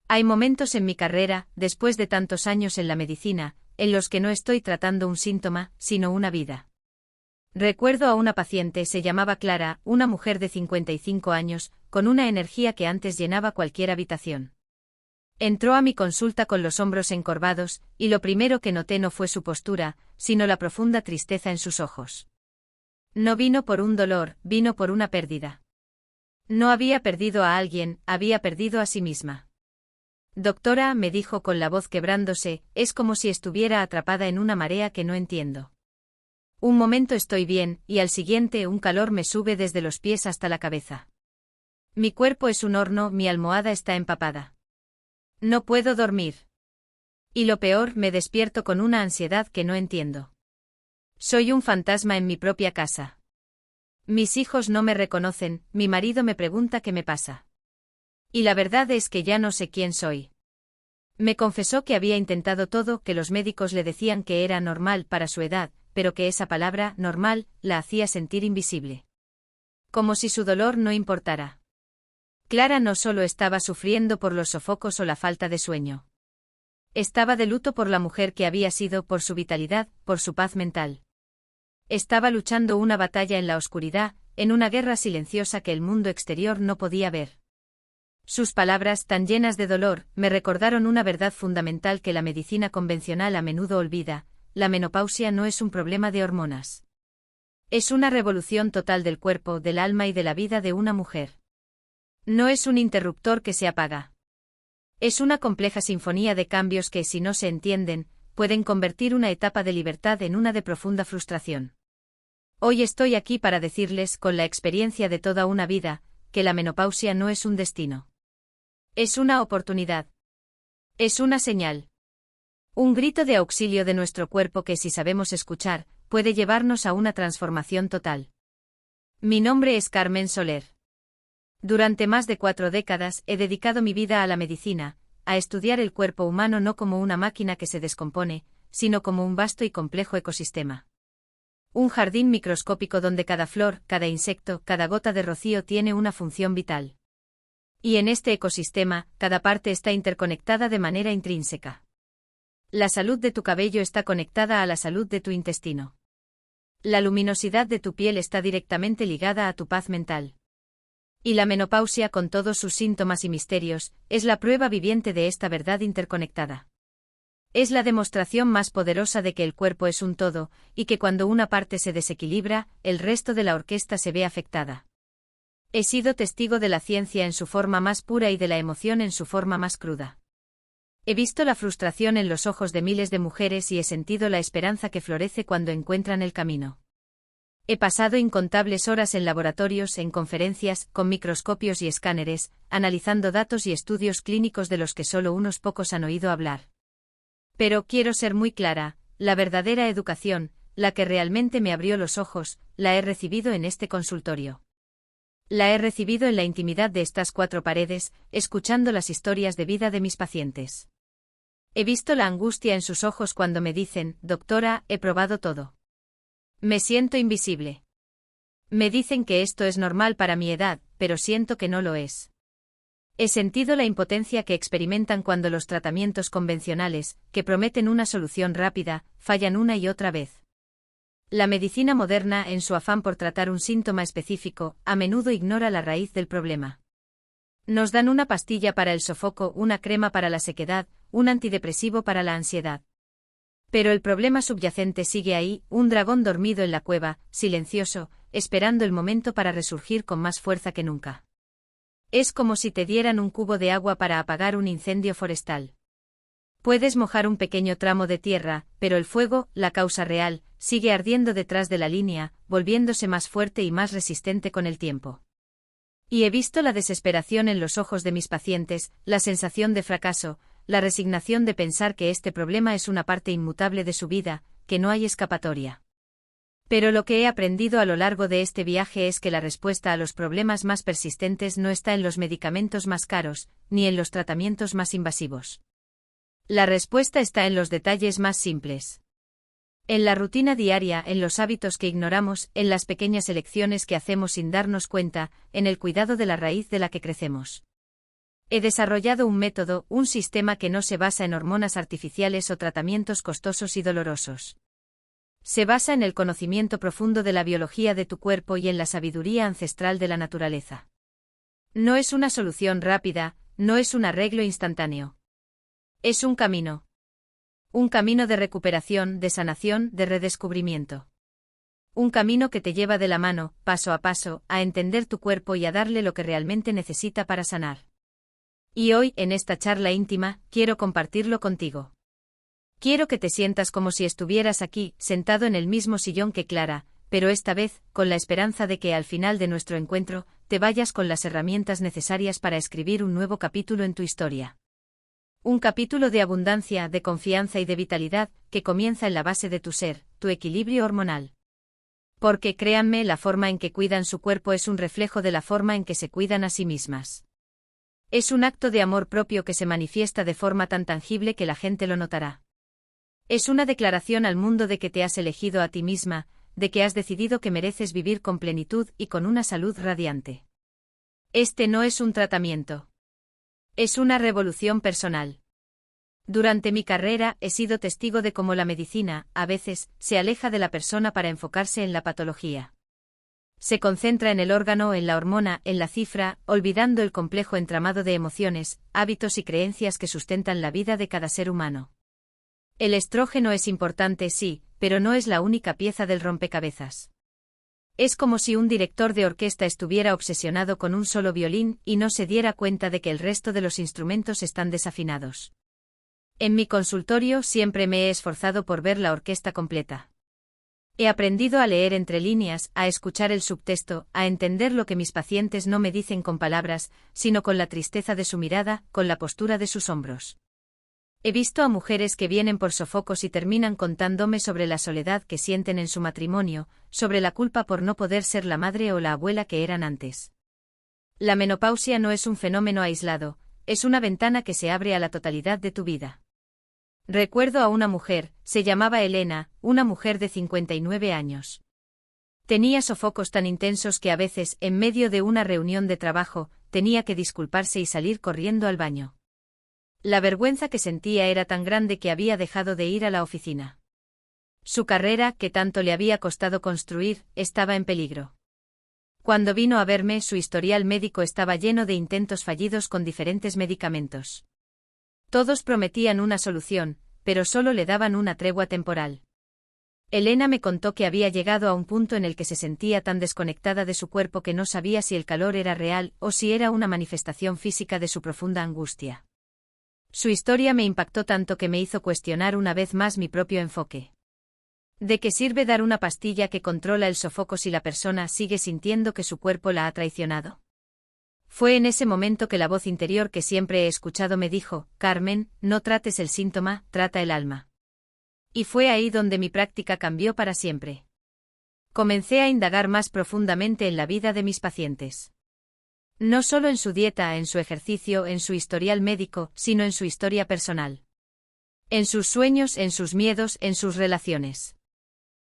Hay momentos en mi carrera, después de tantos años en la medicina, en los que no estoy tratando un síntoma, sino una vida. Recuerdo a una paciente, se llamaba Clara, una mujer de 55 años, con una energía que antes llenaba cualquier habitación. Entró a mi consulta con los hombros encorvados, y lo primero que noté no fue su postura, sino la profunda tristeza en sus ojos. No vino por un dolor, vino por una pérdida. No había perdido a alguien, había perdido a sí misma. Doctora, me dijo con la voz quebrándose, es como si estuviera atrapada en una marea que no entiendo. Un momento estoy bien, y al siguiente un calor me sube desde los pies hasta la cabeza. Mi cuerpo es un horno, mi almohada está empapada. No puedo dormir. Y lo peor, me despierto con una ansiedad que no entiendo. Soy un fantasma en mi propia casa. Mis hijos no me reconocen, mi marido me pregunta qué me pasa. Y la verdad es que ya no sé quién soy. Me confesó que había intentado todo, que los médicos le decían que era normal para su edad, pero que esa palabra, normal, la hacía sentir invisible. Como si su dolor no importara. Clara no solo estaba sufriendo por los sofocos o la falta de sueño. Estaba de luto por la mujer que había sido, por su vitalidad, por su paz mental. Estaba luchando una batalla en la oscuridad, en una guerra silenciosa que el mundo exterior no podía ver. Sus palabras, tan llenas de dolor, me recordaron una verdad fundamental que la medicina convencional a menudo olvida: la menopausia no es un problema de hormonas. Es una revolución total del cuerpo, del alma y de la vida de una mujer. No es un interruptor que se apaga. Es una compleja sinfonía de cambios que, si no se entienden, pueden convertir una etapa de libertad en una de profunda frustración. Hoy estoy aquí para decirles, con la experiencia de toda una vida, que la menopausia no es un destino. Es una oportunidad. Es una señal. Un grito de auxilio de nuestro cuerpo que, si sabemos escuchar, puede llevarnos a una transformación total. Mi nombre es Carmen Soler. Durante más de 4 décadas he dedicado mi vida a la medicina, a estudiar el cuerpo humano no como una máquina que se descompone, sino como un vasto y complejo ecosistema. Un jardín microscópico donde cada flor, cada insecto, cada gota de rocío tiene una función vital. Y en este ecosistema, cada parte está interconectada de manera intrínseca. La salud de tu cabello está conectada a la salud de tu intestino. La luminosidad de tu piel está directamente ligada a tu paz mental. Y la menopausia, con todos sus síntomas y misterios, es la prueba viviente de esta verdad interconectada. Es la demostración más poderosa de que el cuerpo es un todo, y que cuando una parte se desequilibra, el resto de la orquesta se ve afectada. He sido testigo de la ciencia en su forma más pura y de la emoción en su forma más cruda. He visto la frustración en los ojos de miles de mujeres y he sentido la esperanza que florece cuando encuentran el camino. He pasado incontables horas en laboratorios, en conferencias, con microscopios y escáneres, analizando datos y estudios clínicos de los que solo unos pocos han oído hablar. Pero quiero ser muy clara, la verdadera educación, la que realmente me abrió los ojos, la he recibido en este consultorio. La he recibido en la intimidad de estas 4 paredes, escuchando las historias de vida de mis pacientes. He visto la angustia en sus ojos cuando me dicen: doctora, he probado todo. Me siento invisible. Me dicen que esto es normal para mi edad, pero siento que no lo es. He sentido la impotencia que experimentan cuando los tratamientos convencionales, que prometen una solución rápida, fallan una y otra vez. La medicina moderna, en su afán por tratar un síntoma específico, a menudo ignora la raíz del problema. Nos dan una pastilla para el sofoco, una crema para la sequedad, un antidepresivo para la ansiedad. Pero el problema subyacente sigue ahí, un dragón dormido en la cueva, silencioso, esperando el momento para resurgir con más fuerza que nunca. Es como si te dieran un cubo de agua para apagar un incendio forestal. Puedes mojar un pequeño tramo de tierra, pero el fuego, la causa real, sigue ardiendo detrás de la línea, volviéndose más fuerte y más resistente con el tiempo. Y he visto la desesperación en los ojos de mis pacientes, la sensación de fracaso, la resignación de pensar que este problema es una parte inmutable de su vida, que no hay escapatoria. Pero lo que he aprendido a lo largo de este viaje es que la respuesta a los problemas más persistentes no está en los medicamentos más caros, ni en los tratamientos más invasivos. La respuesta está en los detalles más simples. En la rutina diaria, en los hábitos que ignoramos, en las pequeñas elecciones que hacemos sin darnos cuenta, en el cuidado de la raíz de la que crecemos. He desarrollado un método, un sistema que no se basa en hormonas artificiales o tratamientos costosos y dolorosos. Se basa en el conocimiento profundo de la biología de tu cuerpo y en la sabiduría ancestral de la naturaleza. No es una solución rápida, no es un arreglo instantáneo. Es un camino. Un camino de recuperación, de sanación, de redescubrimiento. Un camino que te lleva de la mano, paso a paso, a entender tu cuerpo y a darle lo que realmente necesita para sanar. Y hoy, en esta charla íntima, quiero compartirlo contigo. Quiero que te sientas como si estuvieras aquí, sentado en el mismo sillón que Clara, pero esta vez, con la esperanza de que al final de nuestro encuentro, te vayas con las herramientas necesarias para escribir un nuevo capítulo en tu historia. Un capítulo de abundancia, de confianza y de vitalidad, que comienza en la base de tu ser, tu equilibrio hormonal. Porque créanme, la forma en que cuidan su cuerpo es un reflejo de la forma en que se cuidan a sí mismas. Es un acto de amor propio que se manifiesta de forma tan tangible que la gente lo notará. Es una declaración al mundo de que te has elegido a ti misma, de que has decidido que mereces vivir con plenitud y con una salud radiante. Este no es un tratamiento. Es una revolución personal. Durante mi carrera he sido testigo de cómo la medicina, a veces, se aleja de la persona para enfocarse en la patología. Se concentra en el órgano, en la hormona, en la cifra, olvidando el complejo entramado de emociones, hábitos y creencias que sustentan la vida de cada ser humano. El estrógeno es importante, sí, pero no es la única pieza del rompecabezas. Es como si un director de orquesta estuviera obsesionado con un solo violín y no se diera cuenta de que el resto de los instrumentos están desafinados. En mi consultorio siempre me he esforzado por ver la orquesta completa. He aprendido a leer entre líneas, a escuchar el subtexto, a entender lo que mis pacientes no me dicen con palabras, sino con la tristeza de su mirada, con la postura de sus hombros. He visto a mujeres que vienen por sofocos y terminan contándome sobre la soledad que sienten en su matrimonio, sobre la culpa por no poder ser la madre o la abuela que eran antes. La menopausia no es un fenómeno aislado, es una ventana que se abre a la totalidad de tu vida. Recuerdo a una mujer, se llamaba Elena, una mujer de 59 años. Tenía sofocos tan intensos que a veces, en medio de una reunión de trabajo, tenía que disculparse y salir corriendo al baño. La vergüenza que sentía era tan grande que había dejado de ir a la oficina. Su carrera, que tanto le había costado construir, estaba en peligro. Cuando vino a verme, su historial médico estaba lleno de intentos fallidos con diferentes medicamentos. Todos prometían una solución, pero solo le daban una tregua temporal. Elena me contó que había llegado a un punto en el que se sentía tan desconectada de su cuerpo que no sabía si el calor era real o si era una manifestación física de su profunda angustia. Su historia me impactó tanto que me hizo cuestionar una vez más mi propio enfoque. ¿De qué sirve dar una pastilla que controla el sofoco si la persona sigue sintiendo que su cuerpo la ha traicionado? Fue en ese momento que la voz interior que siempre he escuchado me dijo: Carmen, no trates el síntoma, trata el alma. Y fue ahí donde mi práctica cambió para siempre. Comencé a indagar más profundamente en la vida de mis pacientes. No solo en su dieta, en su ejercicio, en su historial médico, sino en su historia personal. En sus sueños, en sus miedos, en sus relaciones.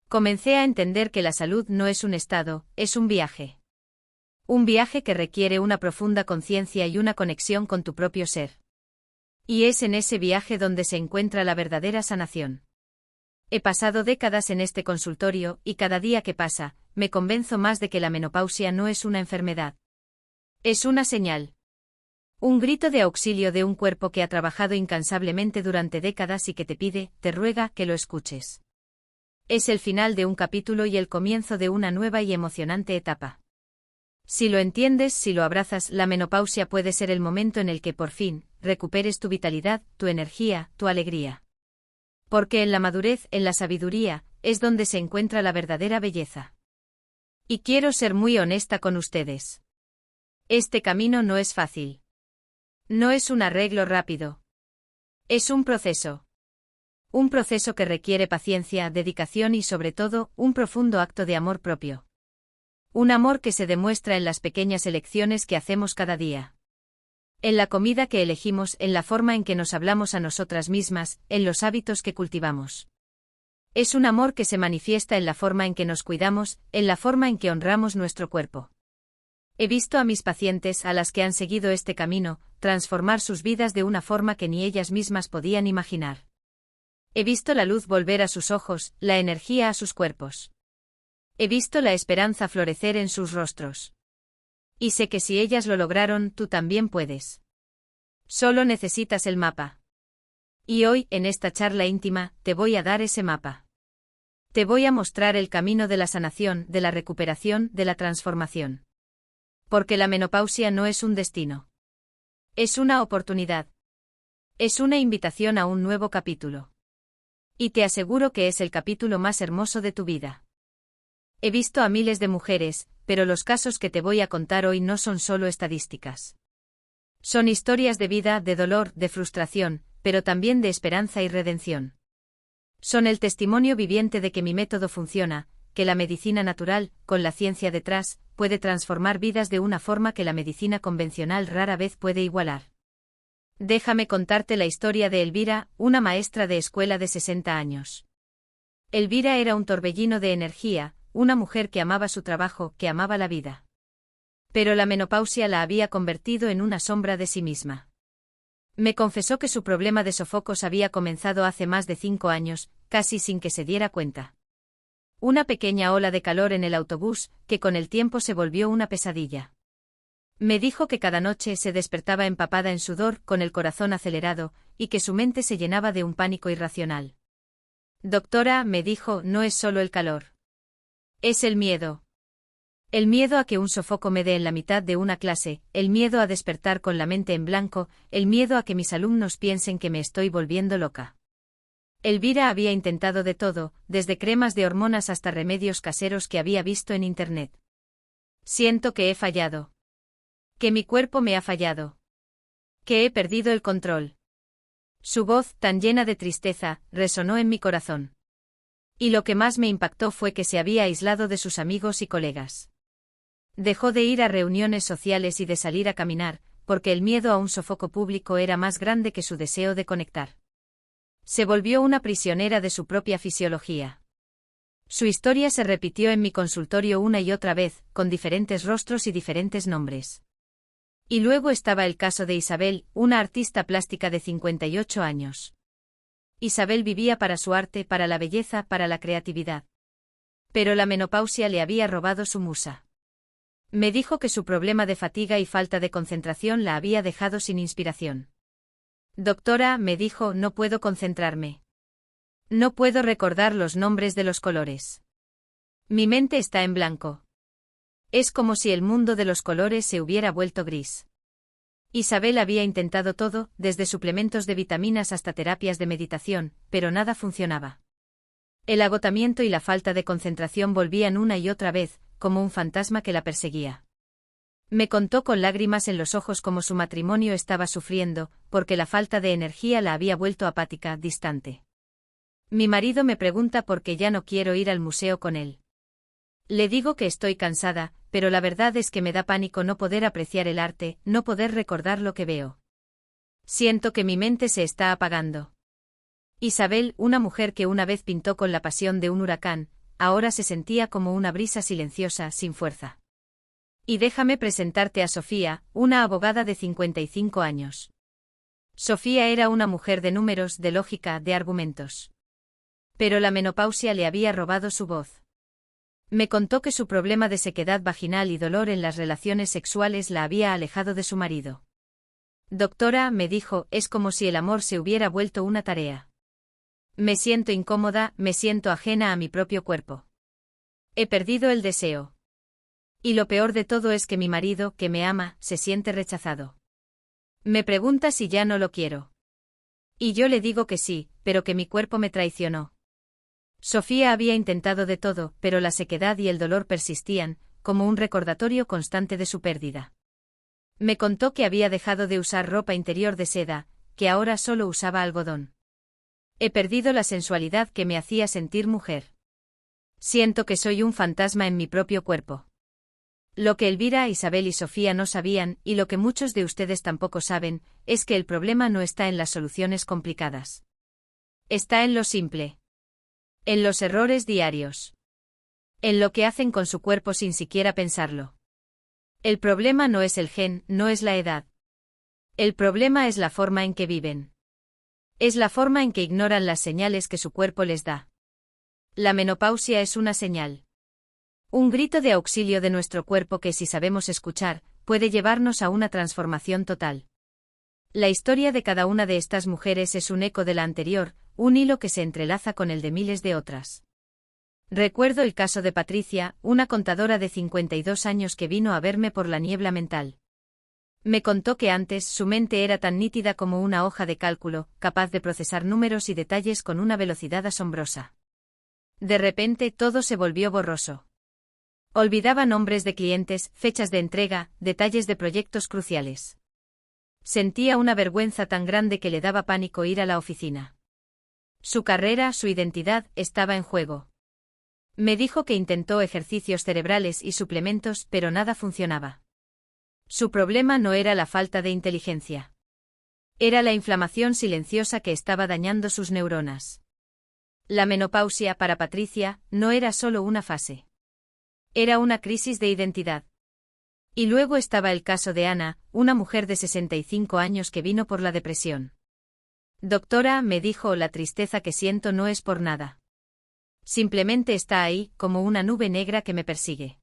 Comencé a entender que la salud no es un estado, es un viaje. Un viaje que requiere una profunda conciencia y una conexión con tu propio ser. Y es en ese viaje donde se encuentra la verdadera sanación. He pasado décadas en este consultorio y cada día que pasa, me convenzo más de que la menopausia no es una enfermedad. Es una señal. Un grito de auxilio de un cuerpo que ha trabajado incansablemente durante décadas y que te pide, te ruega, que lo escuches. Es el final de un capítulo y el comienzo de una nueva y emocionante etapa. Si lo entiendes, si lo abrazas, la menopausia puede ser el momento en el que por fin recuperes tu vitalidad, tu energía, tu alegría. Porque en la madurez, en la sabiduría, es donde se encuentra la verdadera belleza. Y quiero ser muy honesta con ustedes. Este camino no es fácil. No es un arreglo rápido. Es un proceso. Un proceso que requiere paciencia, dedicación y sobre todo, un profundo acto de amor propio. Un amor que se demuestra en las pequeñas elecciones que hacemos cada día. En la comida que elegimos, en la forma en que nos hablamos a nosotras mismas, en los hábitos que cultivamos. Es un amor que se manifiesta en la forma en que nos cuidamos, en la forma en que honramos nuestro cuerpo. He visto a mis pacientes, a las que han seguido este camino, transformar sus vidas de una forma que ni ellas mismas podían imaginar. He visto la luz volver a sus ojos, la energía a sus cuerpos. He visto la esperanza florecer en sus rostros. Y sé que si ellas lo lograron, tú también puedes. Solo necesitas el mapa. Y hoy, en esta charla íntima, te voy a dar ese mapa. Te voy a mostrar el camino de la sanación, de la recuperación, de la transformación. Porque la menopausia no es un destino. Es una oportunidad. Es una invitación a un nuevo capítulo. Y te aseguro que es el capítulo más hermoso de tu vida. He visto a miles de mujeres, pero los casos que te voy a contar hoy no son solo estadísticas. Son historias de vida, de dolor, de frustración, pero también de esperanza y redención. Son el testimonio viviente de que mi método funciona, que la medicina natural, con la ciencia detrás, puede transformar vidas de una forma que la medicina convencional rara vez puede igualar. Déjame contarte la historia de Elvira, una maestra de escuela de 60 años. Elvira era un torbellino de energía, una mujer que amaba su trabajo, que amaba la vida. Pero la menopausia la había convertido en una sombra de sí misma. Me confesó que su problema de sofocos había comenzado hace más de 5 años, casi sin que se diera cuenta. Una pequeña ola de calor en el autobús, que con el tiempo se volvió una pesadilla. Me dijo que cada noche se despertaba empapada en sudor, con el corazón acelerado, y que su mente se llenaba de un pánico irracional. Doctora, me dijo, no es solo el calor. Es el miedo. El miedo a que un sofoco me dé en la mitad de una clase, el miedo a despertar con la mente en blanco, el miedo a que mis alumnos piensen que me estoy volviendo loca. Elvira había intentado de todo, desde cremas de hormonas hasta remedios caseros que había visto en internet. Siento que he fallado. Que mi cuerpo me ha fallado. Que he perdido el control. Su voz, tan llena de tristeza, resonó en mi corazón. Y lo que más me impactó fue que se había aislado de sus amigos y colegas. Dejó de ir a reuniones sociales y de salir a caminar, porque el miedo a un sofoco público era más grande que su deseo de conectar. Se volvió una prisionera de su propia fisiología. Su historia se repitió en mi consultorio una y otra vez, con diferentes rostros y diferentes nombres. Y luego estaba el caso de Isabel, una artista plástica de 58 años. Isabel vivía para su arte, para la belleza, para la creatividad. Pero la menopausia le había robado su musa. Me dijo que su problema de fatiga y falta de concentración la había dejado sin inspiración. Doctora, me dijo, no puedo concentrarme. No puedo recordar los nombres de los colores. Mi mente está en blanco. Es como si el mundo de los colores se hubiera vuelto gris. Isabel había intentado todo, desde suplementos de vitaminas hasta terapias de meditación, pero nada funcionaba. El agotamiento y la falta de concentración volvían una y otra vez, como un fantasma que la perseguía. Me contó con lágrimas en los ojos cómo su matrimonio estaba sufriendo, porque la falta de energía la había vuelto apática, distante. Mi marido me pregunta por qué ya no quiero ir al museo con él. Le digo que estoy cansada, pero la verdad es que me da pánico no poder apreciar el arte, no poder recordar lo que veo. Siento que mi mente se está apagando. Isabel, una mujer que una vez pintó con la pasión de un huracán, ahora se sentía como una brisa silenciosa, sin fuerza. Y déjame presentarte a Sofía, una abogada de 55 años. Sofía era una mujer de números, de lógica, de argumentos. Pero la menopausia le había robado su voz. Me contó que su problema de sequedad vaginal y dolor en las relaciones sexuales la había alejado de su marido. Doctora, me dijo, es como si el amor se hubiera vuelto una tarea. Me siento incómoda, me siento ajena a mi propio cuerpo. He perdido el deseo. Y lo peor de todo es que mi marido, que me ama, se siente rechazado. Me pregunta si ya no lo quiero. Y yo le digo que sí, pero que mi cuerpo me traicionó. Sofía había intentado de todo, pero la sequedad y el dolor persistían, como un recordatorio constante de su pérdida. Me contó que había dejado de usar ropa interior de seda, que ahora solo usaba algodón. He perdido la sensualidad que me hacía sentir mujer. Siento que soy un fantasma en mi propio cuerpo. Lo que Elvira, Isabel y Sofía no sabían, y lo que muchos de ustedes tampoco saben, es que el problema no está en las soluciones complicadas. Está en lo simple. En los errores diarios. En lo que hacen con su cuerpo sin siquiera pensarlo. El problema no es el gen, no es la edad. El problema es la forma en que viven. Es la forma en que ignoran las señales que su cuerpo les da. La menopausia es una señal. Un grito de auxilio de nuestro cuerpo que, si sabemos escuchar, puede llevarnos a una transformación total. La historia de cada una de estas mujeres es un eco de la anterior, un hilo que se entrelaza con el de miles de otras. Recuerdo el caso de Patricia, una contadora de 52 años que vino a verme por la niebla mental. Me contó que antes su mente era tan nítida como una hoja de cálculo, capaz de procesar números y detalles con una velocidad asombrosa. De repente todo se volvió borroso. Olvidaba nombres de clientes, fechas de entrega, detalles de proyectos cruciales. Sentía una vergüenza tan grande que le daba pánico ir a la oficina. Su carrera, su identidad, estaba en juego. Me dijo que intentó ejercicios cerebrales y suplementos, pero nada funcionaba. Su problema no era la falta de inteligencia. Era la inflamación silenciosa que estaba dañando sus neuronas. La menopausia, para Patricia, no era solo una fase. Era una crisis de identidad. Y luego estaba el caso de Ana, una mujer de 65 años que vino por la depresión. Doctora, me dijo, la tristeza que siento no es por nada. Simplemente está ahí, como una nube negra que me persigue.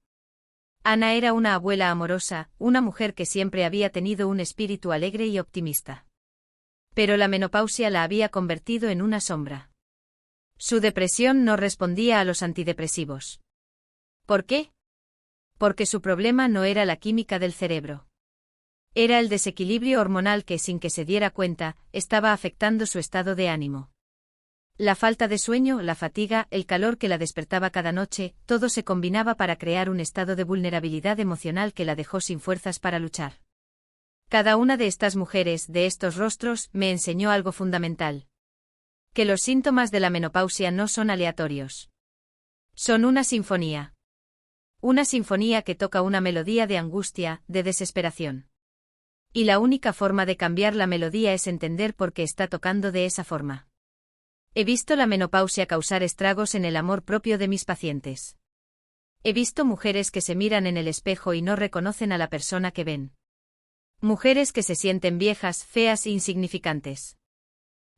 Ana era una abuela amorosa, una mujer que siempre había tenido un espíritu alegre y optimista. Pero la menopausia la había convertido en una sombra. Su depresión no respondía a los antidepresivos. ¿Por qué? Porque su problema no era la química del cerebro. Era el desequilibrio hormonal que, sin que se diera cuenta, estaba afectando su estado de ánimo. La falta de sueño, la fatiga, el calor que la despertaba cada noche, todo se combinaba para crear un estado de vulnerabilidad emocional que la dejó sin fuerzas para luchar. Cada una de estas mujeres, de estos rostros, me enseñó algo fundamental. Que los síntomas de la menopausia no son aleatorios. Son una sinfonía. Una sinfonía que toca una melodía de angustia, de desesperación. Y la única forma de cambiar la melodía es entender por qué está tocando de esa forma. He visto la menopausia causar estragos en el amor propio de mis pacientes. He visto mujeres que se miran en el espejo y no reconocen a la persona que ven. Mujeres que se sienten viejas, feas e insignificantes.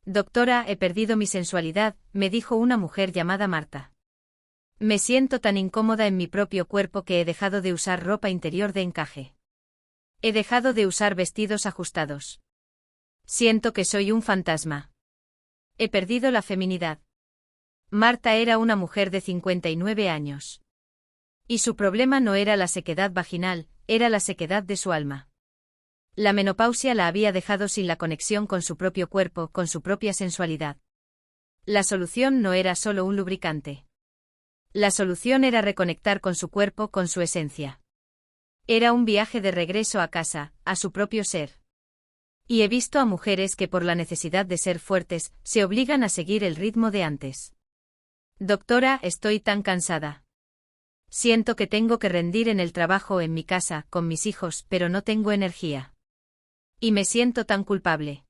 Doctora, he perdido mi sensualidad, me dijo una mujer llamada Marta. Me siento tan incómoda en mi propio cuerpo que he dejado de usar ropa interior de encaje. He dejado de usar vestidos ajustados. Siento que soy un fantasma. He perdido la feminidad. Marta era una mujer de 59 años. Y su problema no era la sequedad vaginal, era la sequedad de su alma. La menopausia la había dejado sin la conexión con su propio cuerpo, con su propia sensualidad. La solución no era solo un lubricante. La solución era reconectar con su cuerpo, con su esencia. Era un viaje de regreso a casa, a su propio ser. Y he visto a mujeres que por la necesidad de ser fuertes, se obligan a seguir el ritmo de antes. Doctora, estoy tan cansada. Siento que tengo que rendir en el trabajo, en mi casa, con mis hijos, pero no tengo energía. Y me siento tan culpable.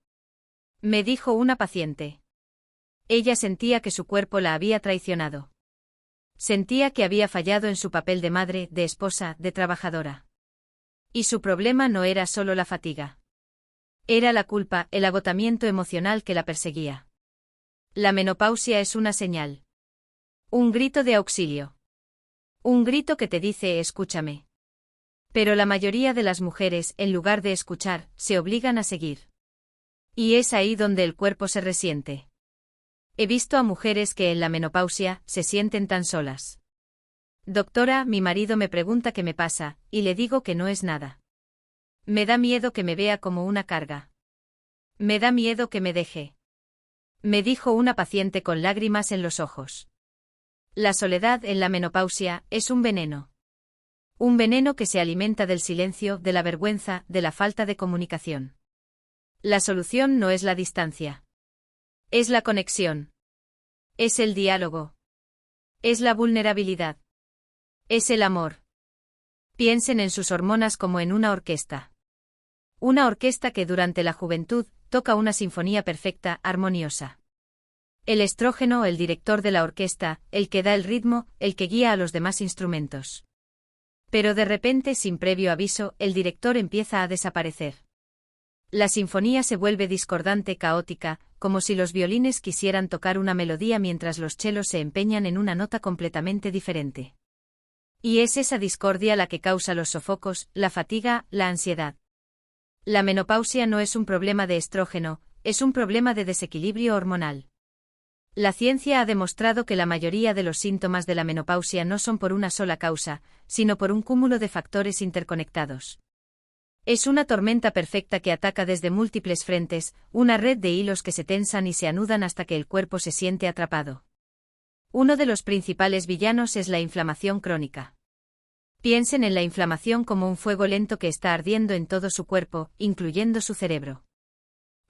Me dijo una paciente. Ella sentía que su cuerpo la había traicionado. Sentía que había fallado en su papel de madre, de esposa, de trabajadora. Y su problema no era solo la fatiga. Era la culpa, el agotamiento emocional que la perseguía. La menopausia es una señal. Un grito de auxilio. Un grito que te dice escúchame. Pero la mayoría de las mujeres, en lugar de escuchar, se obligan a seguir. Y es ahí donde el cuerpo se resiente. He visto a mujeres que en la menopausia se sienten tan solas. Doctora, mi marido me pregunta qué me pasa, y le digo que no es nada. Me da miedo que me vea como una carga. Me da miedo que me deje. Me dijo una paciente con lágrimas en los ojos. La soledad en la menopausia es un veneno. Un veneno que se alimenta del silencio, de la vergüenza, de la falta de comunicación. La solución no es la distancia. Es la conexión. Es el diálogo. Es la vulnerabilidad. Es el amor. Piensen en sus hormonas como en una orquesta. Una orquesta que durante la juventud toca una sinfonía perfecta, armoniosa. El estrógeno, el director de la orquesta, el que da el ritmo, el que guía a los demás instrumentos. Pero de repente, sin previo aviso, el director empieza a desaparecer. La sinfonía se vuelve discordante, caótica, como si los violines quisieran tocar una melodía mientras los chelos se empeñan en una nota completamente diferente. Y es esa discordia la que causa los sofocos, la fatiga, la ansiedad. La menopausia no es un problema de estrógeno, es un problema de desequilibrio hormonal. La ciencia ha demostrado que la mayoría de los síntomas de la menopausia no son por una sola causa, sino por un cúmulo de factores interconectados. Es una tormenta perfecta que ataca desde múltiples frentes, una red de hilos que se tensan y se anudan hasta que el cuerpo se siente atrapado. Uno de los principales villanos es la inflamación crónica. Piensen en la inflamación como un fuego lento que está ardiendo en todo su cuerpo, incluyendo su cerebro.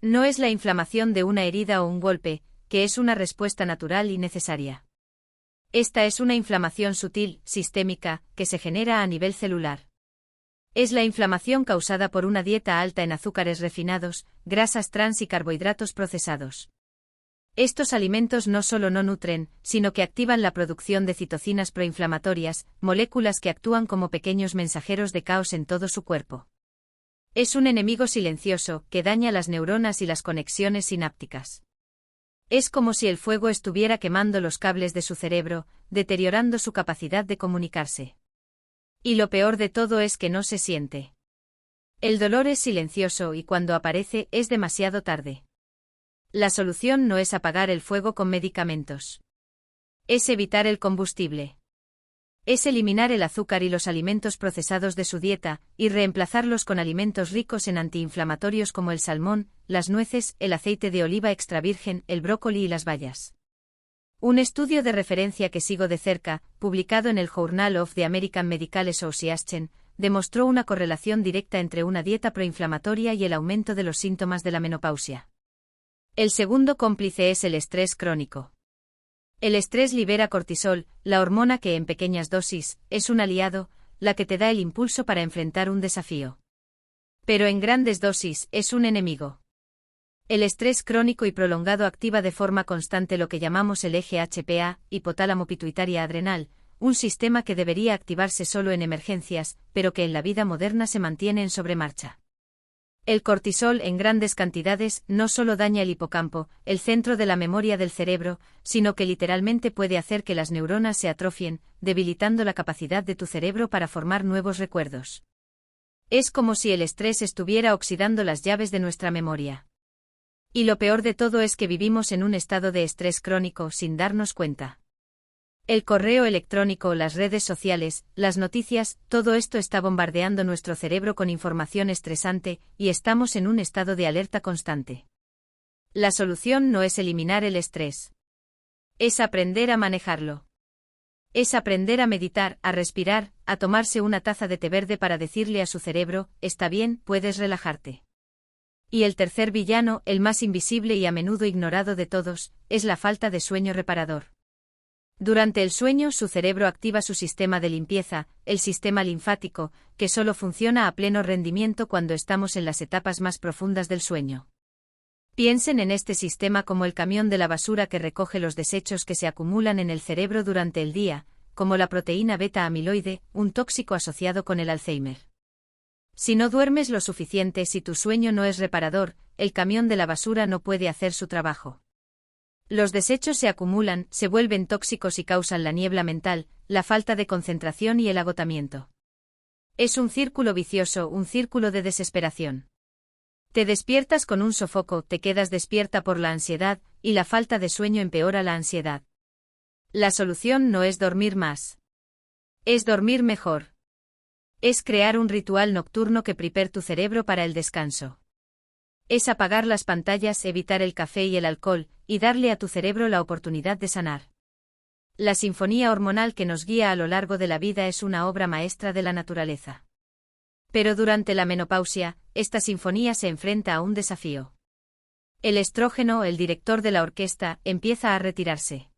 No es la inflamación de una herida o un golpe, que es una respuesta natural y necesaria. Esta es una inflamación sutil, sistémica, que se genera a nivel celular. Es la inflamación causada por una dieta alta en azúcares refinados, grasas trans y carbohidratos procesados. Estos alimentos no solo no nutren, sino que activan la producción de citocinas proinflamatorias, moléculas que actúan como pequeños mensajeros de caos en todo su cuerpo. Es un enemigo silencioso, que daña las neuronas y las conexiones sinápticas. Es como si el fuego estuviera quemando los cables de su cerebro, deteriorando su capacidad de comunicarse. Y lo peor de todo es que no se siente. El dolor es silencioso y cuando aparece es demasiado tarde. La solución no es apagar el fuego con medicamentos. Es evitar el combustible. Es eliminar el azúcar y los alimentos procesados de su dieta, y reemplazarlos con alimentos ricos en antiinflamatorios como el salmón, las nueces, el aceite de oliva extra virgen, el brócoli y las bayas. Un estudio de referencia que sigo de cerca, publicado en el Journal of the American Medical Association, demostró una correlación directa entre una dieta proinflamatoria y el aumento de los síntomas de la menopausia. El segundo cómplice es el estrés crónico. El estrés libera cortisol, la hormona que en pequeñas dosis es un aliado, la que te da el impulso para enfrentar un desafío. Pero en grandes dosis es un enemigo. El estrés crónico y prolongado activa de forma constante lo que llamamos el eje HPA, hipotálamo pituitaria adrenal, un sistema que debería activarse solo en emergencias, pero que en la vida moderna se mantiene en sobremarcha. El cortisol en grandes cantidades no solo daña el hipocampo, el centro de la memoria del cerebro, sino que literalmente puede hacer que las neuronas se atrofien, debilitando la capacidad de tu cerebro para formar nuevos recuerdos. Es como si el estrés estuviera oxidando las llaves de nuestra memoria. Y lo peor de todo es que vivimos en un estado de estrés crónico sin darnos cuenta. El correo electrónico, las redes sociales, las noticias, todo esto está bombardeando nuestro cerebro con información estresante, y estamos en un estado de alerta constante. La solución no es eliminar el estrés. Es aprender a manejarlo. Es aprender a meditar, a respirar, a tomarse una taza de té verde para decirle a su cerebro, está bien, puedes relajarte. Y el tercer villano, el más invisible y a menudo ignorado de todos, es la falta de sueño reparador. Durante el sueño su cerebro activa su sistema de limpieza, el sistema linfático, que solo funciona a pleno rendimiento cuando estamos en las etapas más profundas del sueño. Piensen en este sistema como el camión de la basura que recoge los desechos que se acumulan en el cerebro durante el día, como la proteína beta-amiloide, un tóxico asociado con el Alzheimer. Si no duermes lo suficiente, si tu sueño no es reparador, el camión de la basura no puede hacer su trabajo. Los desechos se acumulan, se vuelven tóxicos y causan la niebla mental, la falta de concentración y el agotamiento. Es un círculo vicioso, un círculo de desesperación. Te despiertas con un sofoco, te quedas despierta por la ansiedad, y la falta de sueño empeora la ansiedad. La solución no es dormir más. Es dormir mejor. Es crear un ritual nocturno que prepare tu cerebro para el descanso. Es apagar las pantallas, evitar el café y el alcohol, y darle a tu cerebro la oportunidad de sanar. La sinfonía hormonal que nos guía a lo largo de la vida es una obra maestra de la naturaleza. Pero durante la menopausia, esta sinfonía se enfrenta a un desafío. El estrógeno, el director de la orquesta, empieza a retirarse.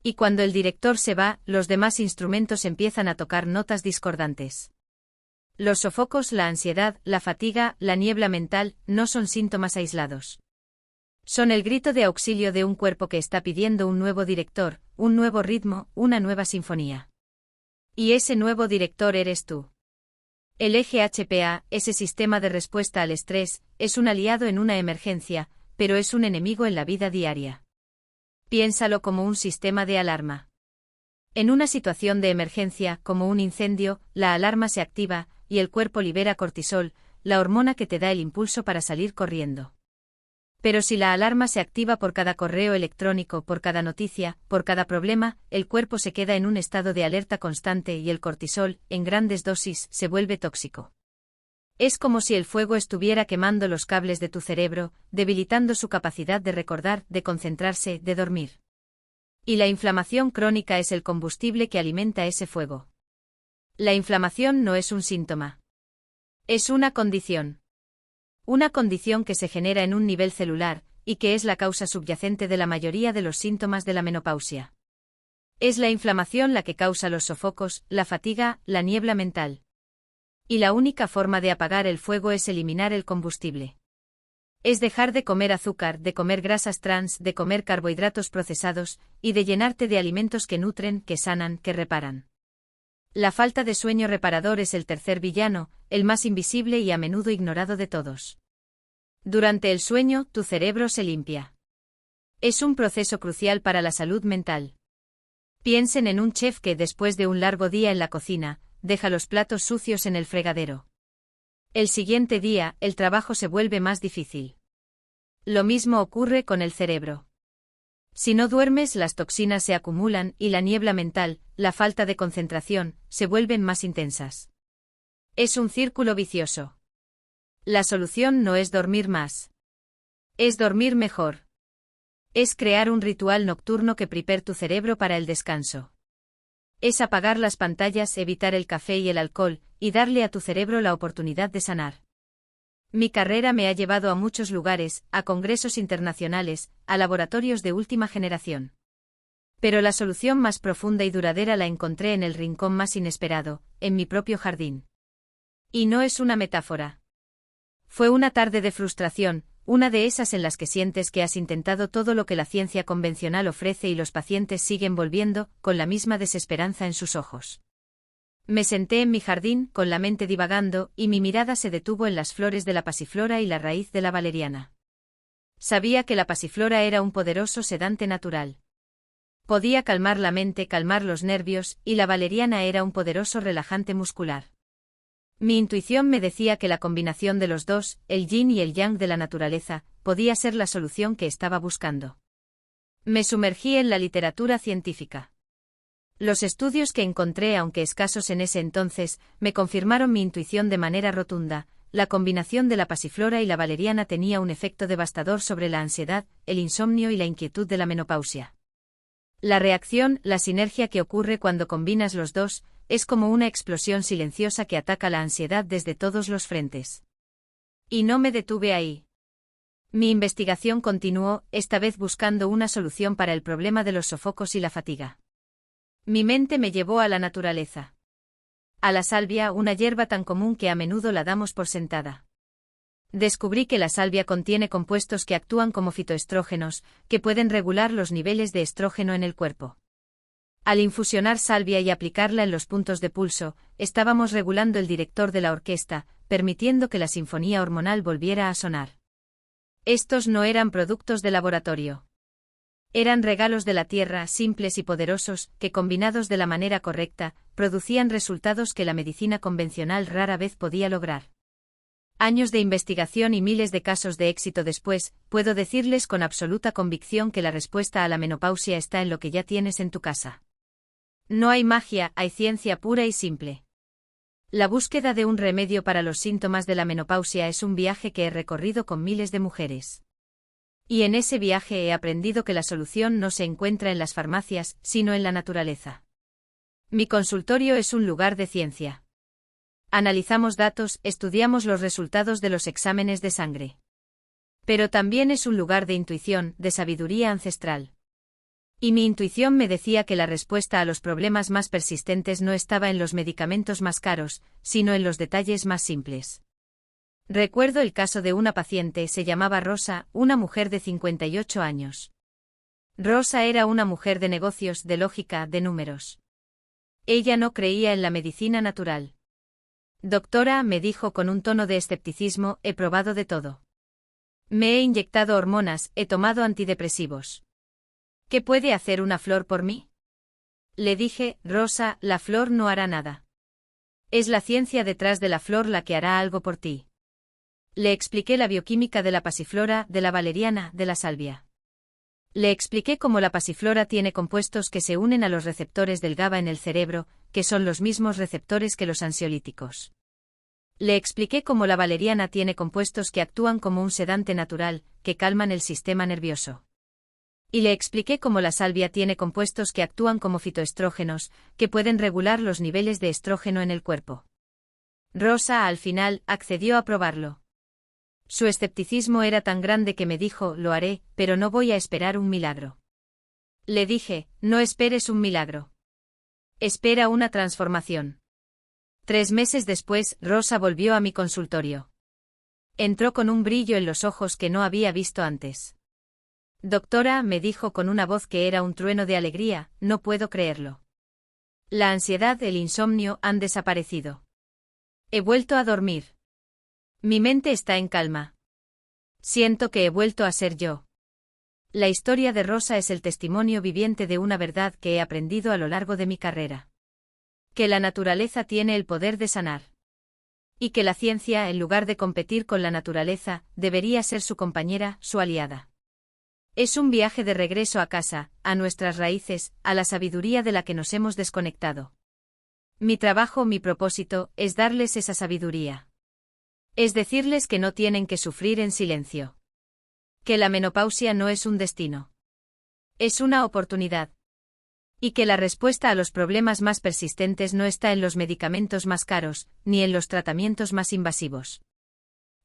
Y cuando el director se va, los demás instrumentos empiezan a tocar notas discordantes. Los sofocos, la ansiedad, la fatiga, la niebla mental, no son síntomas aislados. Son el grito de auxilio de un cuerpo que está pidiendo un nuevo director, un nuevo ritmo, una nueva sinfonía. Y ese nuevo director eres tú. El eje HPA, ese sistema de respuesta al estrés, es un aliado en una emergencia, pero es un enemigo en la vida diaria. Piénsalo como un sistema de alarma. En una situación de emergencia, como un incendio, la alarma se activa, y el cuerpo libera cortisol, la hormona que te da el impulso para salir corriendo. Pero si la alarma se activa por cada correo electrónico, por cada noticia, por cada problema, el cuerpo se queda en un estado de alerta constante y el cortisol, en grandes dosis, se vuelve tóxico. Es como si el fuego estuviera quemando los cables de tu cerebro, debilitando su capacidad de recordar, de concentrarse, de dormir. Y la inflamación crónica es el combustible que alimenta ese fuego. La inflamación no es un síntoma. Es una condición. Una condición que se genera en un nivel celular, y que es la causa subyacente de la mayoría de los síntomas de la menopausia. Es la inflamación la que causa los sofocos, la fatiga, la niebla mental. Y la única forma de apagar el fuego es eliminar el combustible. Es dejar de comer azúcar, de comer grasas trans, de comer carbohidratos procesados, y de llenarte de alimentos que nutren, que sanan, que reparan. La falta de sueño reparador es el tercer villano, el más invisible y a menudo ignorado de todos. Durante el sueño, tu cerebro se limpia. Es un proceso crucial para la salud mental. Piensen en un chef que, después de un largo día en la cocina, deja los platos sucios en el fregadero. El siguiente día, el trabajo se vuelve más difícil. Lo mismo ocurre con el cerebro. Si no duermes, las toxinas se acumulan y la niebla mental, la falta de concentración, se vuelven más intensas. Es un círculo vicioso. La solución no es dormir más. Es dormir mejor. Es crear un ritual nocturno que prepare tu cerebro para el descanso. Es apagar las pantallas, evitar el café y el alcohol, y darle a tu cerebro la oportunidad de sanar. Mi carrera me ha llevado a muchos lugares, a congresos internacionales, a laboratorios de última generación. Pero la solución más profunda y duradera la encontré en el rincón más inesperado, en mi propio jardín. Y no es una metáfora. Fue una tarde de frustración, una de esas en las que sientes que has intentado todo lo que la ciencia convencional ofrece y los pacientes siguen volviendo, con la misma desesperanza en sus ojos. Me senté en mi jardín, con la mente divagando, y mi mirada se detuvo en las flores de la pasiflora y la raíz de la valeriana. Sabía que la pasiflora era un poderoso sedante natural. Podía calmar la mente, calmar los nervios, y la valeriana era un poderoso relajante muscular. Mi intuición me decía que la combinación de los dos, el yin y el yang de la naturaleza, podía ser la solución que estaba buscando. Me sumergí en la literatura científica. Los estudios que encontré, aunque escasos en ese entonces, me confirmaron mi intuición de manera rotunda. La combinación de la pasiflora y la valeriana tenía un efecto devastador sobre la ansiedad, el insomnio y la inquietud de la menopausia. La reacción, la sinergia que ocurre cuando combinas los dos, es como una explosión silenciosa que ataca la ansiedad desde todos los frentes. Y no me detuve ahí. Mi investigación continuó, esta vez buscando una solución para el problema de los sofocos y la fatiga. Mi mente me llevó a la naturaleza. A la salvia, una hierba tan común que a menudo la damos por sentada. Descubrí que la salvia contiene compuestos que actúan como fitoestrógenos, que pueden regular los niveles de estrógeno en el cuerpo. Al infusionar salvia y aplicarla en los puntos de pulso, estábamos regulando el director de la orquesta, permitiendo que la sinfonía hormonal volviera a sonar. Estos no eran productos de laboratorio. Eran regalos de la tierra, simples y poderosos, que combinados de la manera correcta, producían resultados que la medicina convencional rara vez podía lograr. Años de investigación y miles de casos de éxito después, puedo decirles con absoluta convicción que la respuesta a la menopausia está en lo que ya tienes en tu casa. No hay magia, hay ciencia pura y simple. La búsqueda de un remedio para los síntomas de la menopausia es un viaje que he recorrido con miles de mujeres. Y en ese viaje he aprendido que la solución no se encuentra en las farmacias, sino en la naturaleza. Mi consultorio es un lugar de ciencia. Analizamos datos, estudiamos los resultados de los exámenes de sangre. Pero también es un lugar de intuición, de sabiduría ancestral. Y mi intuición me decía que la respuesta a los problemas más persistentes no estaba en los medicamentos más caros, sino en los detalles más simples. Recuerdo el caso de una paciente, se llamaba Rosa, una mujer de 58 años. Rosa era una mujer de negocios, de lógica, de números. Ella no creía en la medicina natural. Doctora, me dijo con un tono de escepticismo, he probado de todo. Me he inyectado hormonas, he tomado antidepresivos. ¿Qué puede hacer una flor por mí? Le dije, Rosa, la flor no hará nada. Es la ciencia detrás de la flor la que hará algo por ti. Le expliqué la bioquímica de la pasiflora, de la valeriana, de la salvia. Le expliqué cómo la pasiflora tiene compuestos que se unen a los receptores del GABA en el cerebro, que son los mismos receptores que los ansiolíticos. Le expliqué cómo la valeriana tiene compuestos que actúan como un sedante natural, que calman el sistema nervioso. Y le expliqué cómo la salvia tiene compuestos que actúan como fitoestrógenos, que pueden regular los niveles de estrógeno en el cuerpo. Rosa, al final, accedió a probarlo. Su escepticismo era tan grande que me dijo, lo haré, pero no voy a esperar un milagro. Le dije, no esperes un milagro. Espera una transformación. 3 meses después, Rosa volvió a mi consultorio. Entró con un brillo en los ojos que no había visto antes. Doctora, me dijo con una voz que era un trueno de alegría, no puedo creerlo. La ansiedad, el insomnio han desaparecido. He vuelto a dormir. Mi mente está en calma. Siento que he vuelto a ser yo. La historia de Rosa es el testimonio viviente de una verdad que he aprendido a lo largo de mi carrera. Que la naturaleza tiene el poder de sanar. Y que la ciencia, en lugar de competir con la naturaleza, debería ser su compañera, su aliada. Es un viaje de regreso a casa, a nuestras raíces, a la sabiduría de la que nos hemos desconectado. Mi trabajo, mi propósito, es darles esa sabiduría. Es decirles que no tienen que sufrir en silencio. Que la menopausia no es un destino. Es una oportunidad. Y que la respuesta a los problemas más persistentes no está en los medicamentos más caros, ni en los tratamientos más invasivos.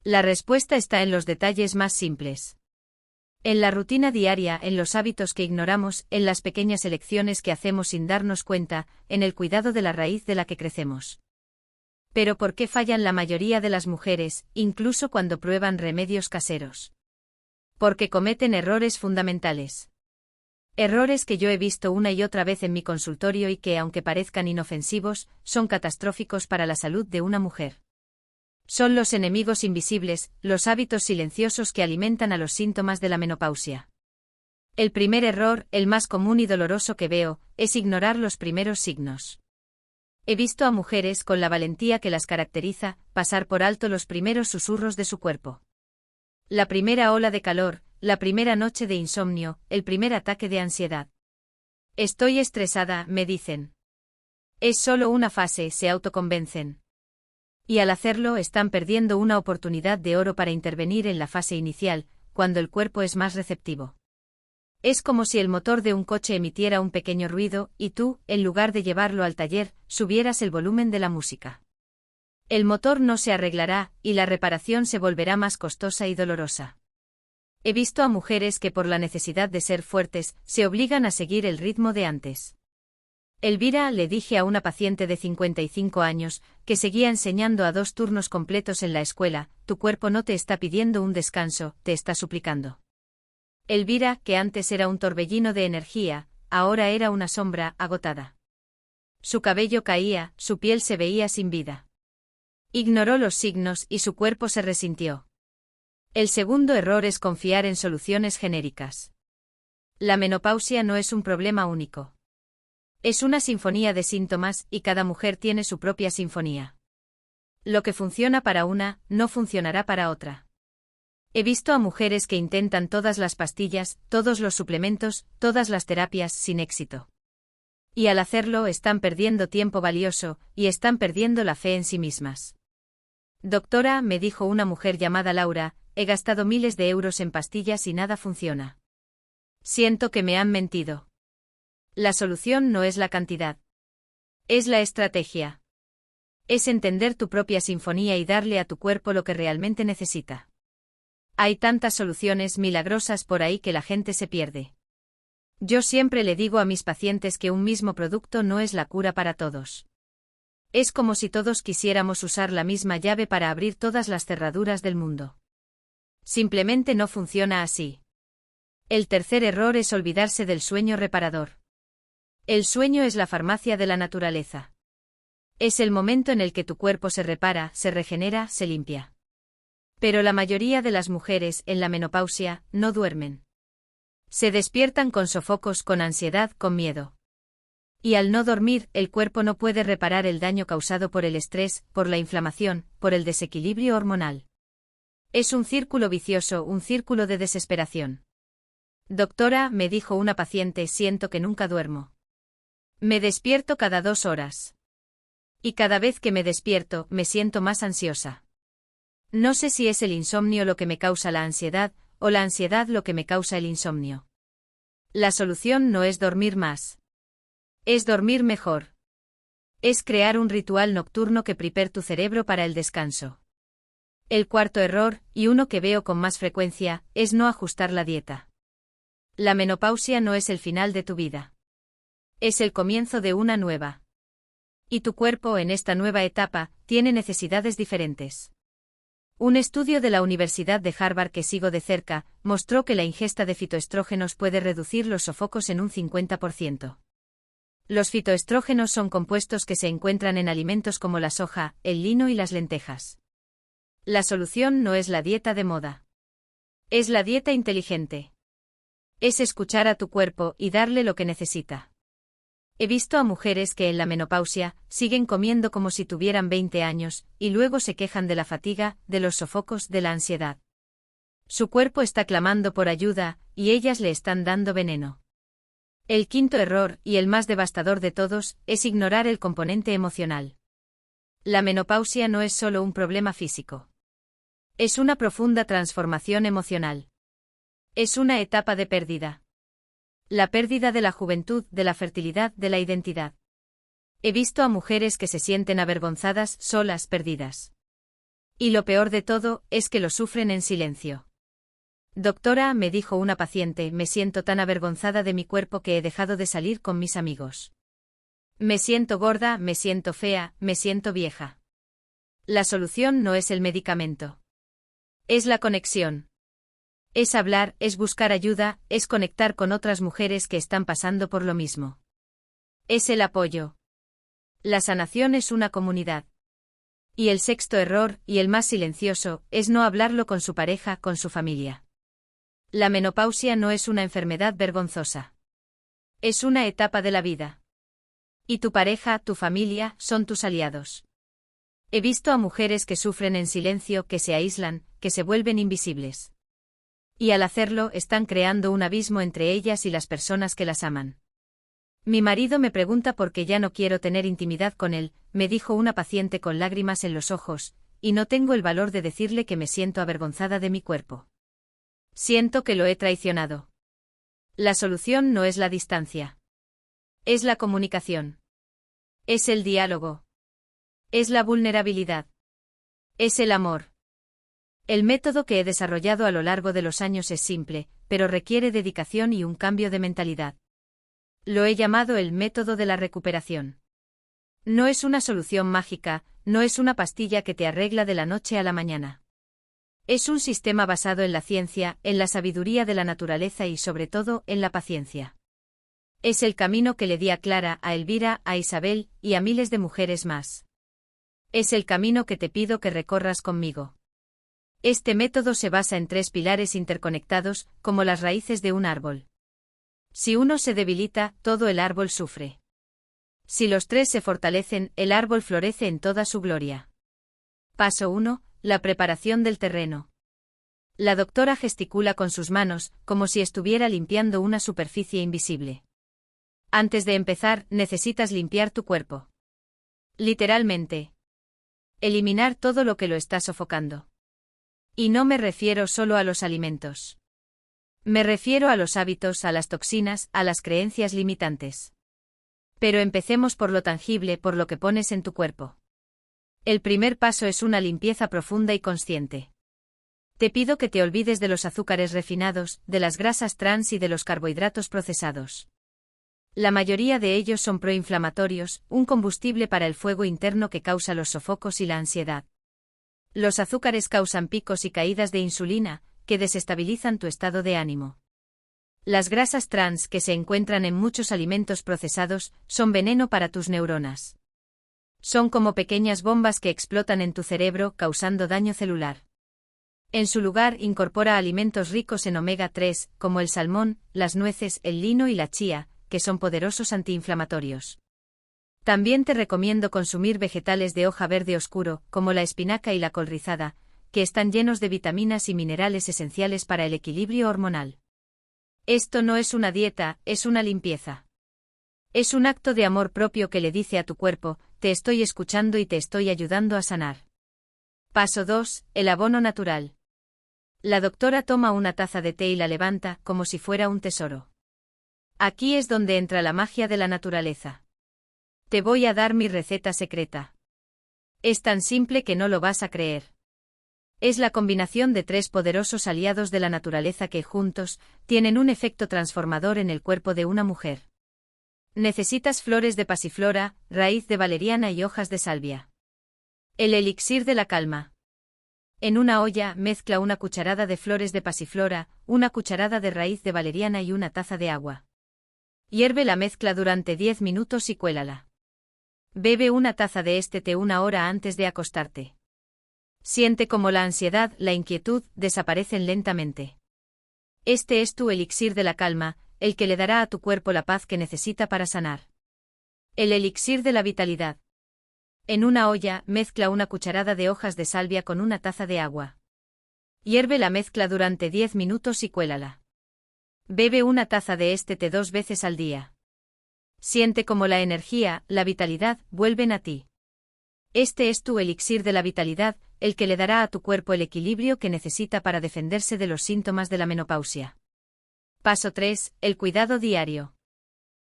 La respuesta está en los detalles más simples. En la rutina diaria, en los hábitos que ignoramos, en las pequeñas elecciones que hacemos sin darnos cuenta, en el cuidado de la raíz de la que crecemos. Pero ¿por qué fallan la mayoría de las mujeres, incluso cuando prueban remedios caseros? Porque cometen errores fundamentales. Errores que yo he visto una y otra vez en mi consultorio y que, aunque parezcan inofensivos, son catastróficos para la salud de una mujer. Son los enemigos invisibles, los hábitos silenciosos que alimentan a los síntomas de la menopausia. El primer error, el más común y doloroso que veo, es ignorar los primeros signos. He visto a mujeres con la valentía que las caracteriza, pasar por alto los primeros susurros de su cuerpo. La primera ola de calor, la primera noche de insomnio, el primer ataque de ansiedad. Estoy estresada, me dicen. Es solo una fase, se autoconvencen. Y al hacerlo están perdiendo una oportunidad de oro para intervenir en la fase inicial, cuando el cuerpo es más receptivo. Es como si el motor de un coche emitiera un pequeño ruido, y tú, en lugar de llevarlo al taller, subieras el volumen de la música. El motor no se arreglará, y la reparación se volverá más costosa y dolorosa. He visto a mujeres que por la necesidad de ser fuertes, se obligan a seguir el ritmo de antes. Elvira, le dije a una paciente de 55 años, que seguía enseñando a 2 turnos completos en la escuela, tu cuerpo no te está pidiendo un descanso, te está suplicando. Elvira, que antes era un torbellino de energía, ahora era una sombra, agotada. Su cabello caía, su piel se veía sin vida. Ignoró los signos y su cuerpo se resintió. El segundo error es confiar en soluciones genéricas. La menopausia no es un problema único. Es una sinfonía de síntomas y cada mujer tiene su propia sinfonía. Lo que funciona para una, no funcionará para otra. He visto a mujeres que intentan todas las pastillas, todos los suplementos, todas las terapias sin éxito. Y al hacerlo están perdiendo tiempo valioso, y están perdiendo la fe en sí mismas. Doctora, me dijo una mujer llamada Laura, he gastado miles de euros en pastillas y nada funciona. Siento que me han mentido. La solución no es la cantidad. Es la estrategia. Es entender tu propia sinfonía y darle a tu cuerpo lo que realmente necesita. Hay tantas soluciones milagrosas por ahí que la gente se pierde. Yo siempre le digo a mis pacientes que un mismo producto no es la cura para todos. Es como si todos quisiéramos usar la misma llave para abrir todas las cerraduras del mundo. Simplemente no funciona así. El tercer error es olvidarse del sueño reparador. El sueño es la farmacia de la naturaleza. Es el momento en el que tu cuerpo se repara, se regenera, se limpia. Pero la mayoría de las mujeres, en la menopausia, no duermen. Se despiertan con sofocos, con ansiedad, con miedo. Y al no dormir, el cuerpo no puede reparar el daño causado por el estrés, por la inflamación, por el desequilibrio hormonal. Es un círculo vicioso, un círculo de desesperación. Doctora, me dijo una paciente, siento que nunca duermo. Me despierto cada 2 horas. Y cada vez que me despierto, me siento más ansiosa. No sé si es el insomnio lo que me causa la ansiedad, o la ansiedad lo que me causa el insomnio. La solución no es dormir más. Es dormir mejor. Es crear un ritual nocturno que prepare tu cerebro para el descanso. El cuarto error, y uno que veo con más frecuencia, es no ajustar la dieta. La menopausia no es el final de tu vida. Es el comienzo de una nueva. Y tu cuerpo en esta nueva etapa tiene necesidades diferentes. Un estudio de la Universidad de Harvard que sigo de cerca mostró que la ingesta de fitoestrógenos puede reducir los sofocos en un 50%. Los fitoestrógenos son compuestos que se encuentran en alimentos como la soja, el lino y las lentejas. La solución no es la dieta de moda. Es la dieta inteligente. Es escuchar a tu cuerpo y darle lo que necesita. He visto a mujeres que en la menopausia siguen comiendo como si tuvieran 20 años, y luego se quejan de la fatiga, de los sofocos, de la ansiedad. Su cuerpo está clamando por ayuda, y ellas le están dando veneno. El quinto error, y el más devastador de todos, es ignorar el componente emocional. La menopausia no es solo un problema físico. Es una profunda transformación emocional. Es una etapa de pérdida. La pérdida de la juventud, de la fertilidad, de la identidad. He visto a mujeres que se sienten avergonzadas, solas, perdidas. Y lo peor de todo, es que lo sufren en silencio. Doctora, me dijo una paciente, me siento tan avergonzada de mi cuerpo que he dejado de salir con mis amigos. Me siento gorda, me siento fea, me siento vieja. La solución no es el medicamento. Es la conexión. Es hablar, es buscar ayuda, es conectar con otras mujeres que están pasando por lo mismo. Es el apoyo. La sanación es una comunidad. Y el sexto error, y el más silencioso, es no hablarlo con su pareja, con su familia. La menopausia no es una enfermedad vergonzosa. Es una etapa de la vida. Y tu pareja, tu familia, son tus aliados. He visto a mujeres que sufren en silencio, que se aíslan, que se vuelven invisibles. Y al hacerlo, están creando un abismo entre ellas y las personas que las aman. Mi marido me pregunta por qué ya no quiero tener intimidad con él, me dijo una paciente con lágrimas en los ojos, y no tengo el valor de decirle que me siento avergonzada de mi cuerpo. Siento que lo he traicionado. La solución no es la distancia. Es la comunicación. Es el diálogo. Es la vulnerabilidad. Es el amor. El método que he desarrollado a lo largo de los años es simple, pero requiere dedicación y un cambio de mentalidad. Lo he llamado el método de la recuperación. No es una solución mágica, no es una pastilla que te arregla de la noche a la mañana. Es un sistema basado en la ciencia, en la sabiduría de la naturaleza y sobre todo, en la paciencia. Es el camino que le di a Clara, a Elvira, a Isabel, y a miles de mujeres más. Es el camino que te pido que recorras conmigo. Este método se basa en 3 pilares interconectados, como las raíces de un árbol. Si uno se debilita, todo el árbol sufre. Si los 3 se fortalecen, el árbol florece en toda su gloria. Paso 1. La preparación del terreno. La doctora gesticula con sus manos, como si estuviera limpiando una superficie invisible. Antes de empezar, necesitas limpiar tu cuerpo. Literalmente. Eliminar todo lo que lo está sofocando. Y no me refiero solo a los alimentos. Me refiero a los hábitos, a las toxinas, a las creencias limitantes. Pero empecemos por lo tangible, por lo que pones en tu cuerpo. El primer paso es una limpieza profunda y consciente. Te pido que te olvides de los azúcares refinados, de las grasas trans y de los carbohidratos procesados. La mayoría de ellos son proinflamatorios, un combustible para el fuego interno que causa los sofocos y la ansiedad. Los azúcares causan picos y caídas de insulina, que desestabilizan tu estado de ánimo. Las grasas trans que se encuentran en muchos alimentos procesados son veneno para tus neuronas. Son como pequeñas bombas que explotan en tu cerebro causando daño celular. En su lugar, incorpora alimentos ricos en omega 3, como el salmón, las nueces, el lino y la chía, que son poderosos antiinflamatorios. También te recomiendo consumir vegetales de hoja verde oscuro, como la espinaca y la col rizada, que están llenos de vitaminas y minerales esenciales para el equilibrio hormonal. Esto no es una dieta, es una limpieza. Es un acto de amor propio que le dice a tu cuerpo, te estoy escuchando y te estoy ayudando a sanar. Paso 2. El abono natural. La doctora toma una taza de té y la levanta como si fuera un tesoro. Aquí es donde entra la magia de la naturaleza. Te voy a dar mi receta secreta. Es tan simple que no lo vas a creer. Es la combinación de 3 poderosos aliados de la naturaleza que, juntos, tienen un efecto transformador en el cuerpo de una mujer. Necesitas flores de pasiflora, raíz de valeriana y hojas de salvia. El elixir de la calma. En una olla, mezcla una cucharada de flores de pasiflora, una cucharada de raíz de valeriana y una taza de agua. Hierve la mezcla durante 10 minutos y cuélala. Bebe una taza de este té 1 hora antes de acostarte. Siente cómo la ansiedad, la inquietud, desaparecen lentamente. Este es tu elixir de la calma, el que le dará a tu cuerpo la paz que necesita para sanar. El elixir de la vitalidad. En una olla, mezcla una cucharada de hojas de salvia con una taza de agua. Hierve la mezcla durante 10 minutos y cuélala. Bebe una taza de este té 2 veces al día. Siente cómo la energía, la vitalidad, vuelven a ti. Este es tu elixir de la vitalidad, el que le dará a tu cuerpo el equilibrio que necesita para defenderse de los síntomas de la menopausia. Paso 3. El cuidado diario.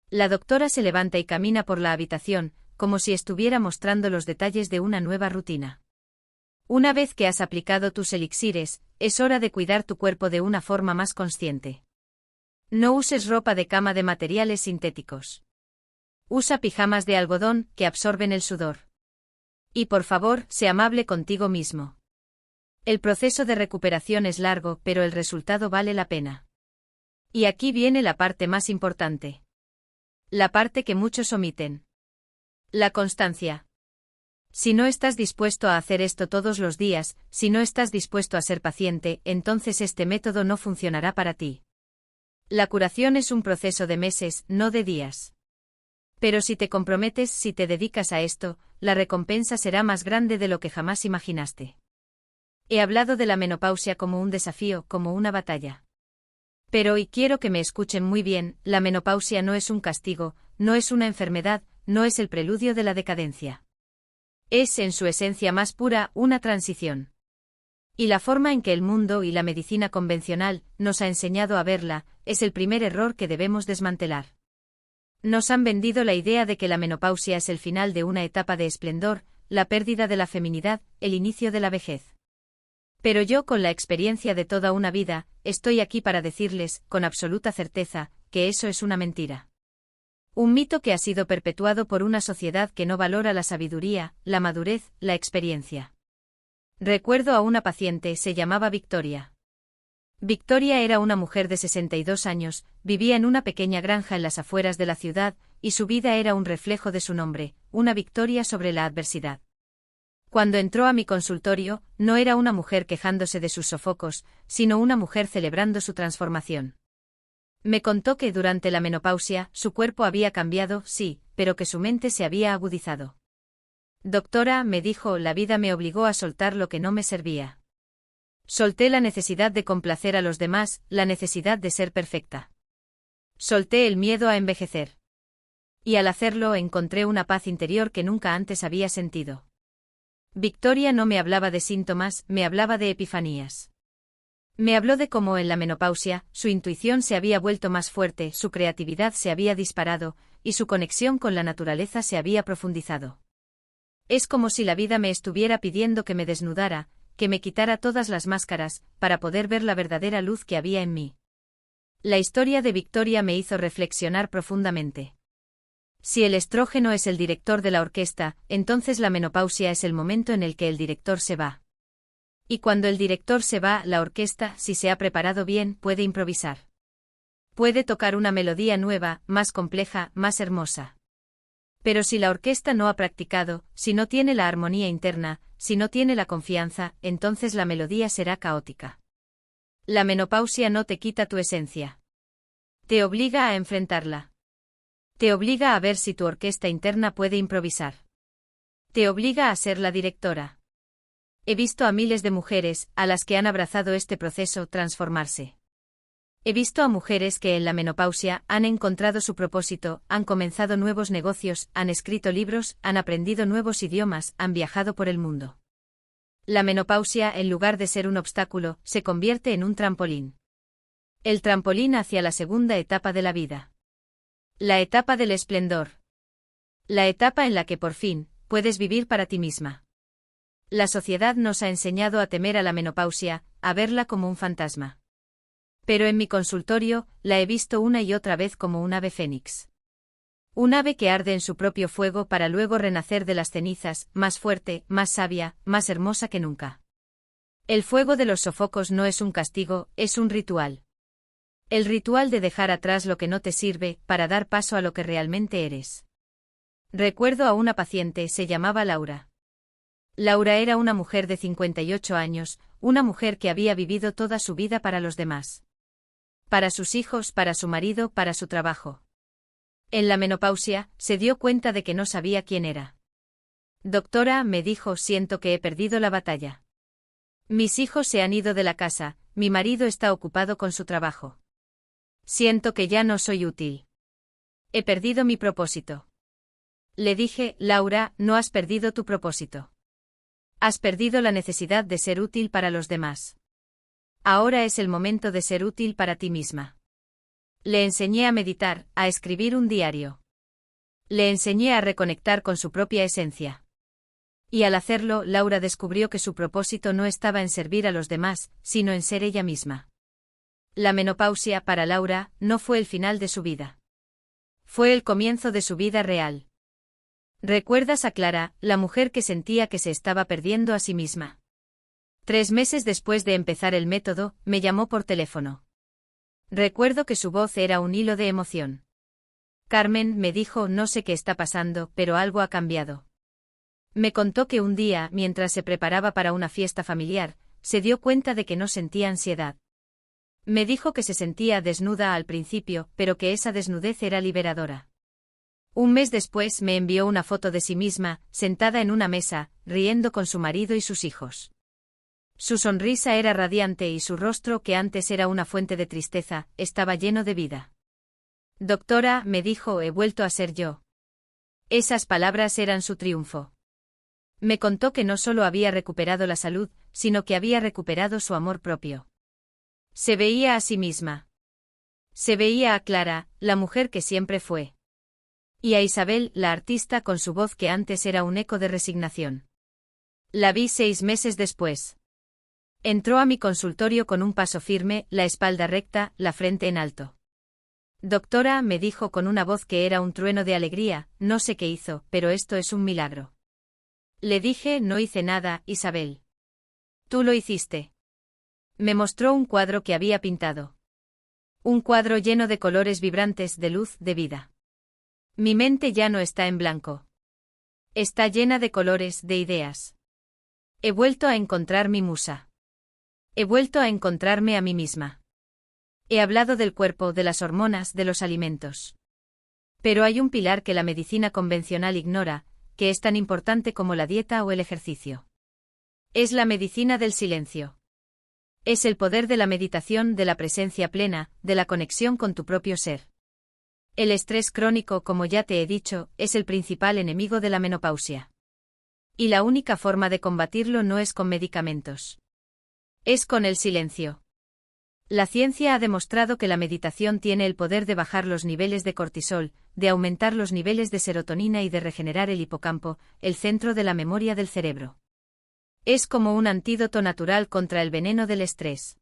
La doctora se levanta y camina por la habitación, como si estuviera mostrando los detalles de una nueva rutina. Una vez que has aplicado tus elixires, es hora de cuidar tu cuerpo de una forma más consciente. No uses ropa de cama de materiales sintéticos. Usa pijamas de algodón que absorben el sudor. Y por favor, sé amable contigo mismo. El proceso de recuperación es largo, pero el resultado vale la pena. Y aquí viene la parte más importante. La parte que muchos omiten. La constancia. Si no estás dispuesto a hacer esto todos los días, si no estás dispuesto a ser paciente, entonces este método no funcionará para ti. La curación es un proceso de meses, no de días. Pero si te comprometes, si te dedicas a esto, la recompensa será más grande de lo que jamás imaginaste. He hablado de la menopausia como un desafío, como una batalla. Pero hoy quiero que me escuchen muy bien, la menopausia no es un castigo, no es una enfermedad, no es el preludio de la decadencia. Es, en su esencia más pura, una transición. Y la forma en que el mundo y la medicina convencional nos ha enseñado a verla, es el primer error que debemos desmantelar. Nos han vendido la idea de que la menopausia es el final de una etapa de esplendor, la pérdida de la feminidad, el inicio de la vejez. Pero yo, con la experiencia de toda una vida, estoy aquí para decirles, con absoluta certeza, que eso es una mentira. Un mito que ha sido perpetuado por una sociedad que no valora la sabiduría, la madurez, la experiencia. Recuerdo a una paciente, se llamaba Victoria. Victoria era una mujer de 62 años, vivía en una pequeña granja en las afueras de la ciudad, y su vida era un reflejo de su nombre, una victoria sobre la adversidad. Cuando entró a mi consultorio, no era una mujer quejándose de sus sofocos, sino una mujer celebrando su transformación. Me contó que durante la menopausia, su cuerpo había cambiado, sí, pero que su mente se había agudizado. Doctora, me dijo, la vida me obligó a soltar lo que no me servía. Solté la necesidad de complacer a los demás, la necesidad de ser perfecta. Solté el miedo a envejecer. Y al hacerlo encontré una paz interior que nunca antes había sentido. Victoria no me hablaba de síntomas, me hablaba de epifanías. Me habló de cómo en la menopausia, su intuición se había vuelto más fuerte, su creatividad se había disparado, y su conexión con la naturaleza se había profundizado. Es como si la vida me estuviera pidiendo que me desnudara, que me quitara todas las máscaras, para poder ver la verdadera luz que había en mí. La historia de Victoria me hizo reflexionar profundamente. Si el estrógeno es el director de la orquesta, entonces la menopausia es el momento en el que el director se va. Y cuando el director se va, la orquesta, si se ha preparado bien, puede improvisar. Puede tocar una melodía nueva, más compleja, más hermosa. Pero si la orquesta no ha practicado, si no tiene la armonía interna, si no tiene la confianza, entonces la melodía será caótica. La menopausia no te quita tu esencia. Te obliga a enfrentarla. Te obliga a ver si tu orquesta interna puede improvisar. Te obliga a ser la directora. He visto a miles de mujeres, a las que han abrazado este proceso, transformarse. He visto a mujeres que en la menopausia han encontrado su propósito, han comenzado nuevos negocios, han escrito libros, han aprendido nuevos idiomas, han viajado por el mundo. La menopausia, en lugar de ser un obstáculo, se convierte en un trampolín. El trampolín hacia la segunda etapa de la vida. La etapa del esplendor. La etapa en la que por fin, puedes vivir para ti misma. La sociedad nos ha enseñado a temer a la menopausia, a verla como un fantasma. Pero en mi consultorio, la he visto una y otra vez como un ave fénix. Un ave que arde en su propio fuego para luego renacer de las cenizas, más fuerte, más sabia, más hermosa que nunca. El fuego de los sofocos no es un castigo, es un ritual. El ritual de dejar atrás lo que no te sirve, para dar paso a lo que realmente eres. Recuerdo a una paciente, se llamaba Laura. Laura era una mujer de 58 años, una mujer que había vivido toda su vida para los demás. Para sus hijos, para su marido, para su trabajo. En la menopausia, se dio cuenta de que no sabía quién era. Doctora, me dijo, siento que he perdido la batalla. Mis hijos se han ido de la casa, mi marido está ocupado con su trabajo. Siento que ya no soy útil. He perdido mi propósito. Le dije, Laura, no has perdido tu propósito. Has perdido la necesidad de ser útil para los demás. Ahora es el momento de ser útil para ti misma. Le enseñé a meditar, a escribir un diario. Le enseñé a reconectar con su propia esencia. Y al hacerlo, Laura descubrió que su propósito no estaba en servir a los demás, sino en ser ella misma. La menopausia, para Laura, no fue el final de su vida. Fue el comienzo de su vida real. ¿Recuerdas a Clara, la mujer que sentía que se estaba perdiendo a sí misma? 3 meses después de empezar el método, me llamó por teléfono. Recuerdo que su voz era un hilo de emoción. Carmen, me dijo, no sé qué está pasando, pero algo ha cambiado. Me contó que un día, mientras se preparaba para una fiesta familiar, se dio cuenta de que no sentía ansiedad. Me dijo que se sentía desnuda al principio, pero que esa desnudez era liberadora. Un mes después me envió una foto de sí misma, sentada en una mesa, riendo con su marido y sus hijos. Su sonrisa era radiante y su rostro, que antes era una fuente de tristeza, estaba lleno de vida. Doctora, me dijo, he vuelto a ser yo. Esas palabras eran su triunfo. Me contó que no solo había recuperado la salud, sino que había recuperado su amor propio. Se veía a sí misma. Se veía a Clara, la mujer que siempre fue. Y a Isabel, la artista con su voz que antes era un eco de resignación. La vi 6 meses después. Entró a mi consultorio con un paso firme, la espalda recta, la frente en alto. Doctora, me dijo con una voz que era un trueno de alegría, no sé qué hizo, pero esto es un milagro. Le dije, no hice nada, Isabel. Tú lo hiciste. Me mostró un cuadro que había pintado. Un cuadro lleno de colores vibrantes, de luz, de vida. Mi mente ya no está en blanco. Está llena de colores, de ideas. He vuelto a encontrar mi musa. He vuelto a encontrarme a mí misma. He hablado del cuerpo, de las hormonas, de los alimentos. Pero hay un pilar que la medicina convencional ignora, que es tan importante como la dieta o el ejercicio. Es la medicina del silencio. Es el poder de la meditación, de la presencia plena, de la conexión con tu propio ser. El estrés crónico, como ya te he dicho, es el principal enemigo de la menopausia. Y la única forma de combatirlo no es con medicamentos. Es con el silencio. La ciencia ha demostrado que la meditación tiene el poder de bajar los niveles de cortisol, de aumentar los niveles de serotonina y de regenerar el hipocampo, el centro de la memoria del cerebro. Es como un antídoto natural contra el veneno del estrés.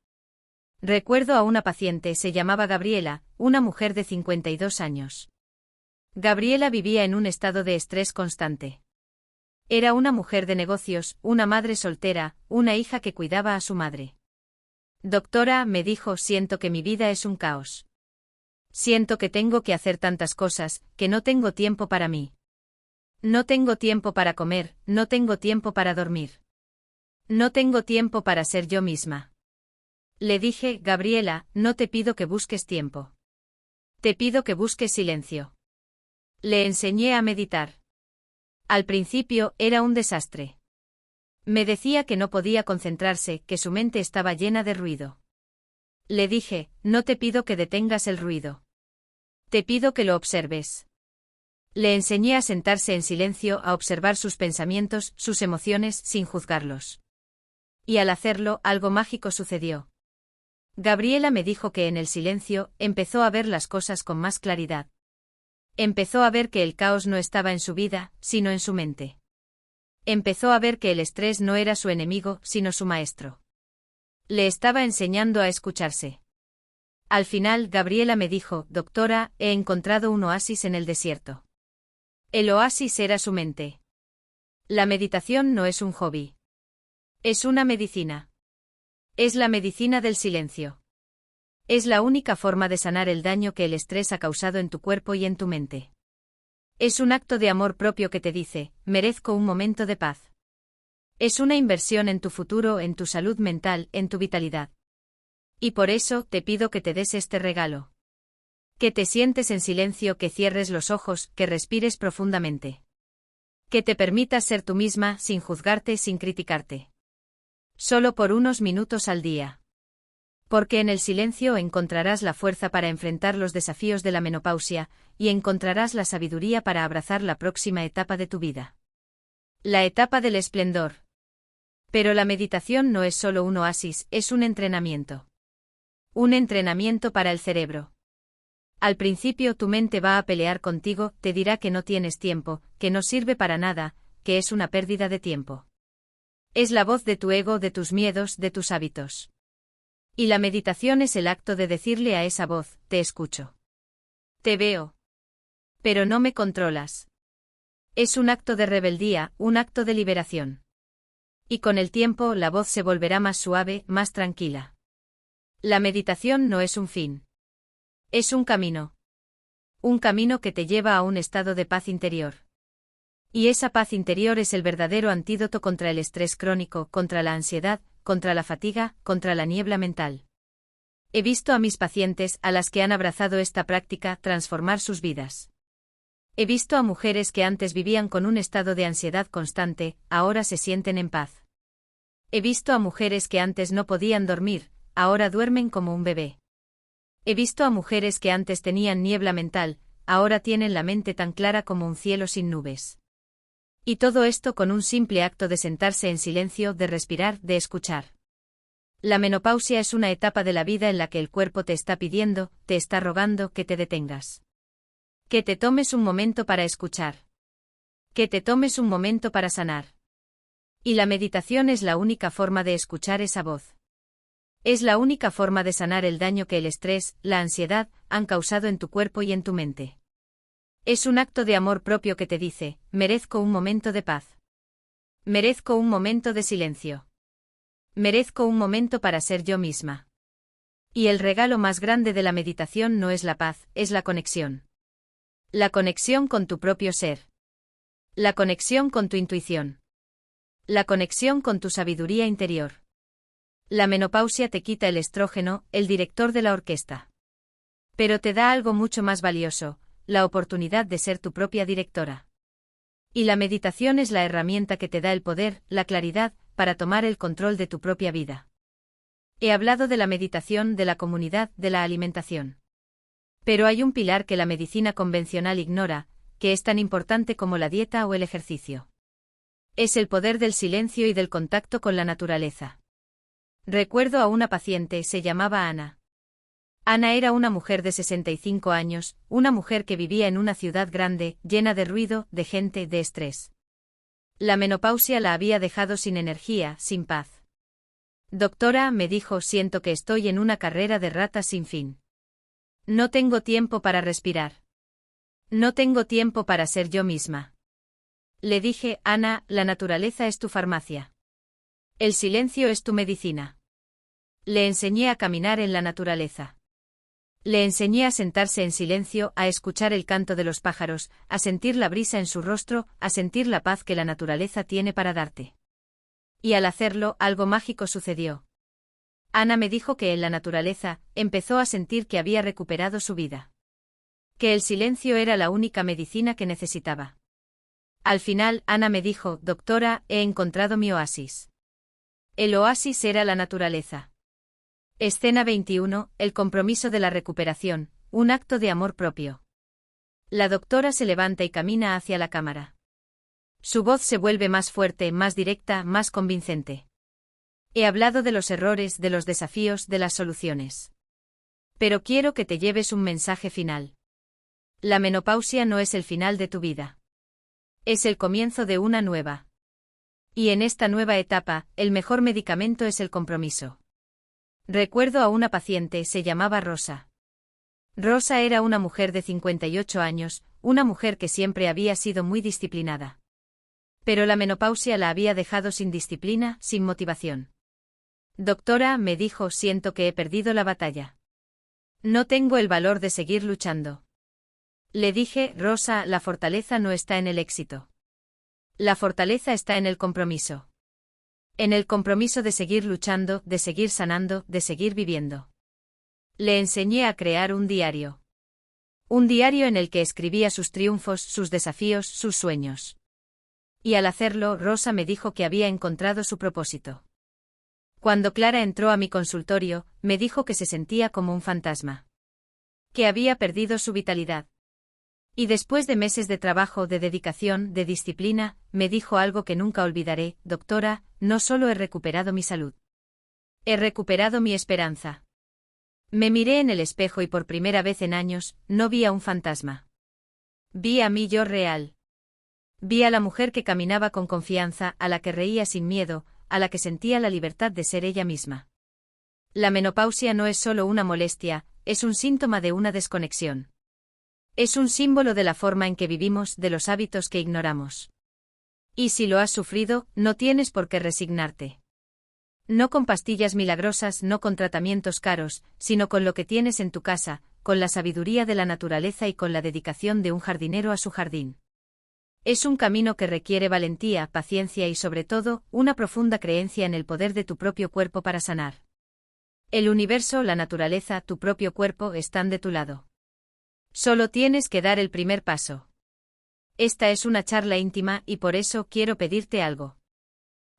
Recuerdo a una paciente, se llamaba Gabriela, una mujer de 52 años. Gabriela vivía en un estado de estrés constante. Era una mujer de negocios, una madre soltera, una hija que cuidaba a su madre. Doctora, me dijo, siento que mi vida es un caos. Siento que tengo que hacer tantas cosas, que no tengo tiempo para mí. No tengo tiempo para comer, no tengo tiempo para dormir. No tengo tiempo para ser yo misma. Le dije, Gabriela, no te pido que busques tiempo. Te pido que busques silencio. Le enseñé a meditar. Al principio era un desastre. Me decía que no podía concentrarse, que su mente estaba llena de ruido. Le dije, no te pido que detengas el ruido. Te pido que lo observes. Le enseñé a sentarse en silencio, a observar sus pensamientos, sus emociones, sin juzgarlos. Y al hacerlo, algo mágico sucedió. Gabriela me dijo que en el silencio, empezó a ver las cosas con más claridad. Empezó a ver que el caos no estaba en su vida, sino en su mente. Empezó a ver que el estrés no era su enemigo, sino su maestro. Le estaba enseñando a escucharse. Al final, Gabriela me dijo, doctora, he encontrado un oasis en el desierto. El oasis era su mente. La meditación no es un hobby. Es una medicina. Es la medicina del silencio. Es la única forma de sanar el daño que el estrés ha causado en tu cuerpo y en tu mente. Es un acto de amor propio que te dice, merezco un momento de paz. Es una inversión en tu futuro, en tu salud mental, en tu vitalidad. Y por eso te pido que te des este regalo. Que te sientes en silencio, que cierres los ojos, que respires profundamente. Que te permitas ser tú misma, sin juzgarte, sin criticarte. Solo por unos minutos al día. Porque en el silencio encontrarás la fuerza para enfrentar los desafíos de la menopausia, y encontrarás la sabiduría para abrazar la próxima etapa de tu vida. La etapa del esplendor. Pero la meditación no es solo un oasis, es un entrenamiento. Un entrenamiento para el cerebro. Al principio tu mente va a pelear contigo, te dirá que no tienes tiempo, que no sirve para nada, que es una pérdida de tiempo. Es la voz de tu ego, de tus miedos, de tus hábitos. Y la meditación es el acto de decirle a esa voz, te escucho. Te veo. Pero no me controlas. Es un acto de rebeldía, un acto de liberación. Y con el tiempo la voz se volverá más suave, más tranquila. La meditación no es un fin. Es un camino. Un camino que te lleva a un estado de paz interior. Y esa paz interior es el verdadero antídoto contra el estrés crónico, contra la ansiedad, contra la fatiga, contra la niebla mental. He visto a mis pacientes, a las que han abrazado esta práctica, transformar sus vidas. He visto a mujeres que antes vivían con un estado de ansiedad constante, ahora se sienten en paz. He visto a mujeres que antes no podían dormir, ahora duermen como un bebé. He visto a mujeres que antes tenían niebla mental, ahora tienen la mente tan clara como un cielo sin nubes. Y todo esto con un simple acto de sentarse en silencio, de respirar, de escuchar. La menopausia es una etapa de la vida en la que el cuerpo te está pidiendo, te está rogando que te detengas. Que te tomes un momento para escuchar. Que te tomes un momento para sanar. Y la meditación es la única forma de escuchar esa voz. Es la única forma de sanar el daño que el estrés, la ansiedad, han causado en tu cuerpo y en tu mente. Es un acto de amor propio que te dice, merezco un momento de paz. Merezco un momento de silencio. Merezco un momento para ser yo misma. Y el regalo más grande de la meditación no es la paz, es la conexión. La conexión con tu propio ser. La conexión con tu intuición. La conexión con tu sabiduría interior. La menopausia te quita el estrógeno, el director de la orquesta. Pero te da algo mucho más valioso, la oportunidad de ser tu propia directora. Y la meditación es la herramienta que te da el poder, la claridad, para tomar el control de tu propia vida. He hablado de la meditación, de la comunidad, de la alimentación. Pero hay un pilar que la medicina convencional ignora, que es tan importante como la dieta o el ejercicio. Es el poder del silencio y del contacto con la naturaleza. Recuerdo a una paciente, se llamaba Ana. Ana era una mujer de 65 años, una mujer que vivía en una ciudad grande, llena de ruido, de gente, de estrés. La menopausia la había dejado sin energía, sin paz. Doctora, me dijo, siento que estoy en una carrera de ratas sin fin. No tengo tiempo para respirar. No tengo tiempo para ser yo misma. Le dije, Ana, la naturaleza es tu farmacia. El silencio es tu medicina. Le enseñé a caminar en la naturaleza. Le enseñé a sentarse en silencio, a escuchar el canto de los pájaros, a sentir la brisa en su rostro, a sentir la paz que la naturaleza tiene para darte. Y al hacerlo, algo mágico sucedió. Ana me dijo que en la naturaleza, empezó a sentir que había recuperado su vida. Que el silencio era la única medicina que necesitaba. Al final, Ana me dijo, doctora, he encontrado mi oasis. El oasis era la naturaleza. Escena 21, el compromiso de la recuperación, un acto de amor propio. La doctora se levanta y camina hacia la cámara. Su voz se vuelve más fuerte, más directa, más convincente. He hablado de los errores, de los desafíos, de las soluciones. Pero quiero que te lleves un mensaje final. La menopausia no es el final de tu vida. Es el comienzo de una nueva. Y en esta nueva etapa, el mejor medicamento es el compromiso. Recuerdo a una paciente, se llamaba Rosa. Rosa era una mujer de 58 años, una mujer que siempre había sido muy disciplinada. Pero la menopausia la había dejado sin disciplina, sin motivación. Doctora, me dijo, siento que he perdido la batalla. No tengo el valor de seguir luchando. Le dije, Rosa, la fortaleza no está en el éxito. La fortaleza está en el compromiso. En el compromiso de seguir luchando, de seguir sanando, de seguir viviendo. Le enseñé a crear un diario. Un diario en el que escribía sus triunfos, sus desafíos, sus sueños. Y al hacerlo, Rosa me dijo que había encontrado su propósito. Cuando Clara entró a mi consultorio, me dijo que se sentía como un fantasma. Que había perdido su vitalidad. Y después de meses de trabajo, de dedicación, de disciplina, me dijo algo que nunca olvidaré, doctora, no solo he recuperado mi salud. He recuperado mi esperanza. Me miré en el espejo y por primera vez en años, no vi a un fantasma. Vi a mí yo real. Vi a la mujer que caminaba con confianza, a la que reía sin miedo, a la que sentía la libertad de ser ella misma. La menopausia no es solo una molestia, es un síntoma de una desconexión. Es un símbolo de la forma en que vivimos, de los hábitos que ignoramos. Y si lo has sufrido, no tienes por qué resignarte. No con pastillas milagrosas, no con tratamientos caros, sino con lo que tienes en tu casa, con la sabiduría de la naturaleza y con la dedicación de un jardinero a su jardín. Es un camino que requiere valentía, paciencia y sobre todo, una profunda creencia en el poder de tu propio cuerpo para sanar. El universo, la naturaleza, tu propio cuerpo están de tu lado. Solo tienes que dar el primer paso. Esta es una charla íntima y por eso quiero pedirte algo.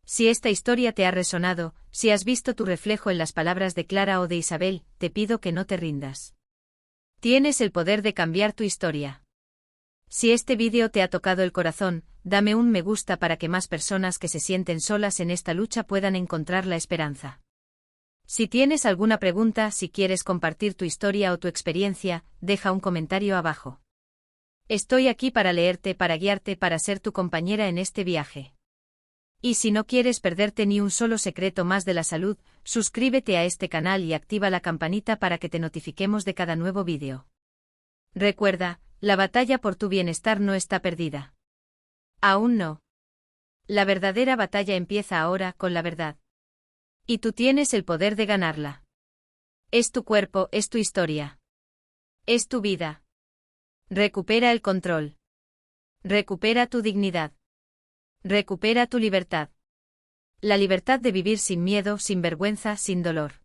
Si esta historia te ha resonado, si has visto tu reflejo en las palabras de Clara o de Isabel, te pido que no te rindas. Tienes el poder de cambiar tu historia. Si este vídeo te ha tocado el corazón, dame un me gusta para que más personas que se sienten solas en esta lucha puedan encontrar la esperanza. Si tienes alguna pregunta, si quieres compartir tu historia o tu experiencia, deja un comentario abajo. Estoy aquí para leerte, para guiarte, para ser tu compañera en este viaje. Y si no quieres perderte ni un solo secreto más de la salud, suscríbete a este canal y activa la campanita para que te notifiquemos de cada nuevo vídeo. Recuerda, la batalla por tu bienestar no está perdida. Aún no. La verdadera batalla empieza ahora con la verdad. Y tú tienes el poder de ganarla. Es tu cuerpo, es tu historia. Es tu vida. Recupera el control. Recupera tu dignidad. Recupera tu libertad. La libertad de vivir sin miedo, sin vergüenza, sin dolor.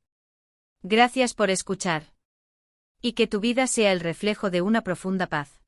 Gracias por escuchar. Y que tu vida sea el reflejo de una profunda paz.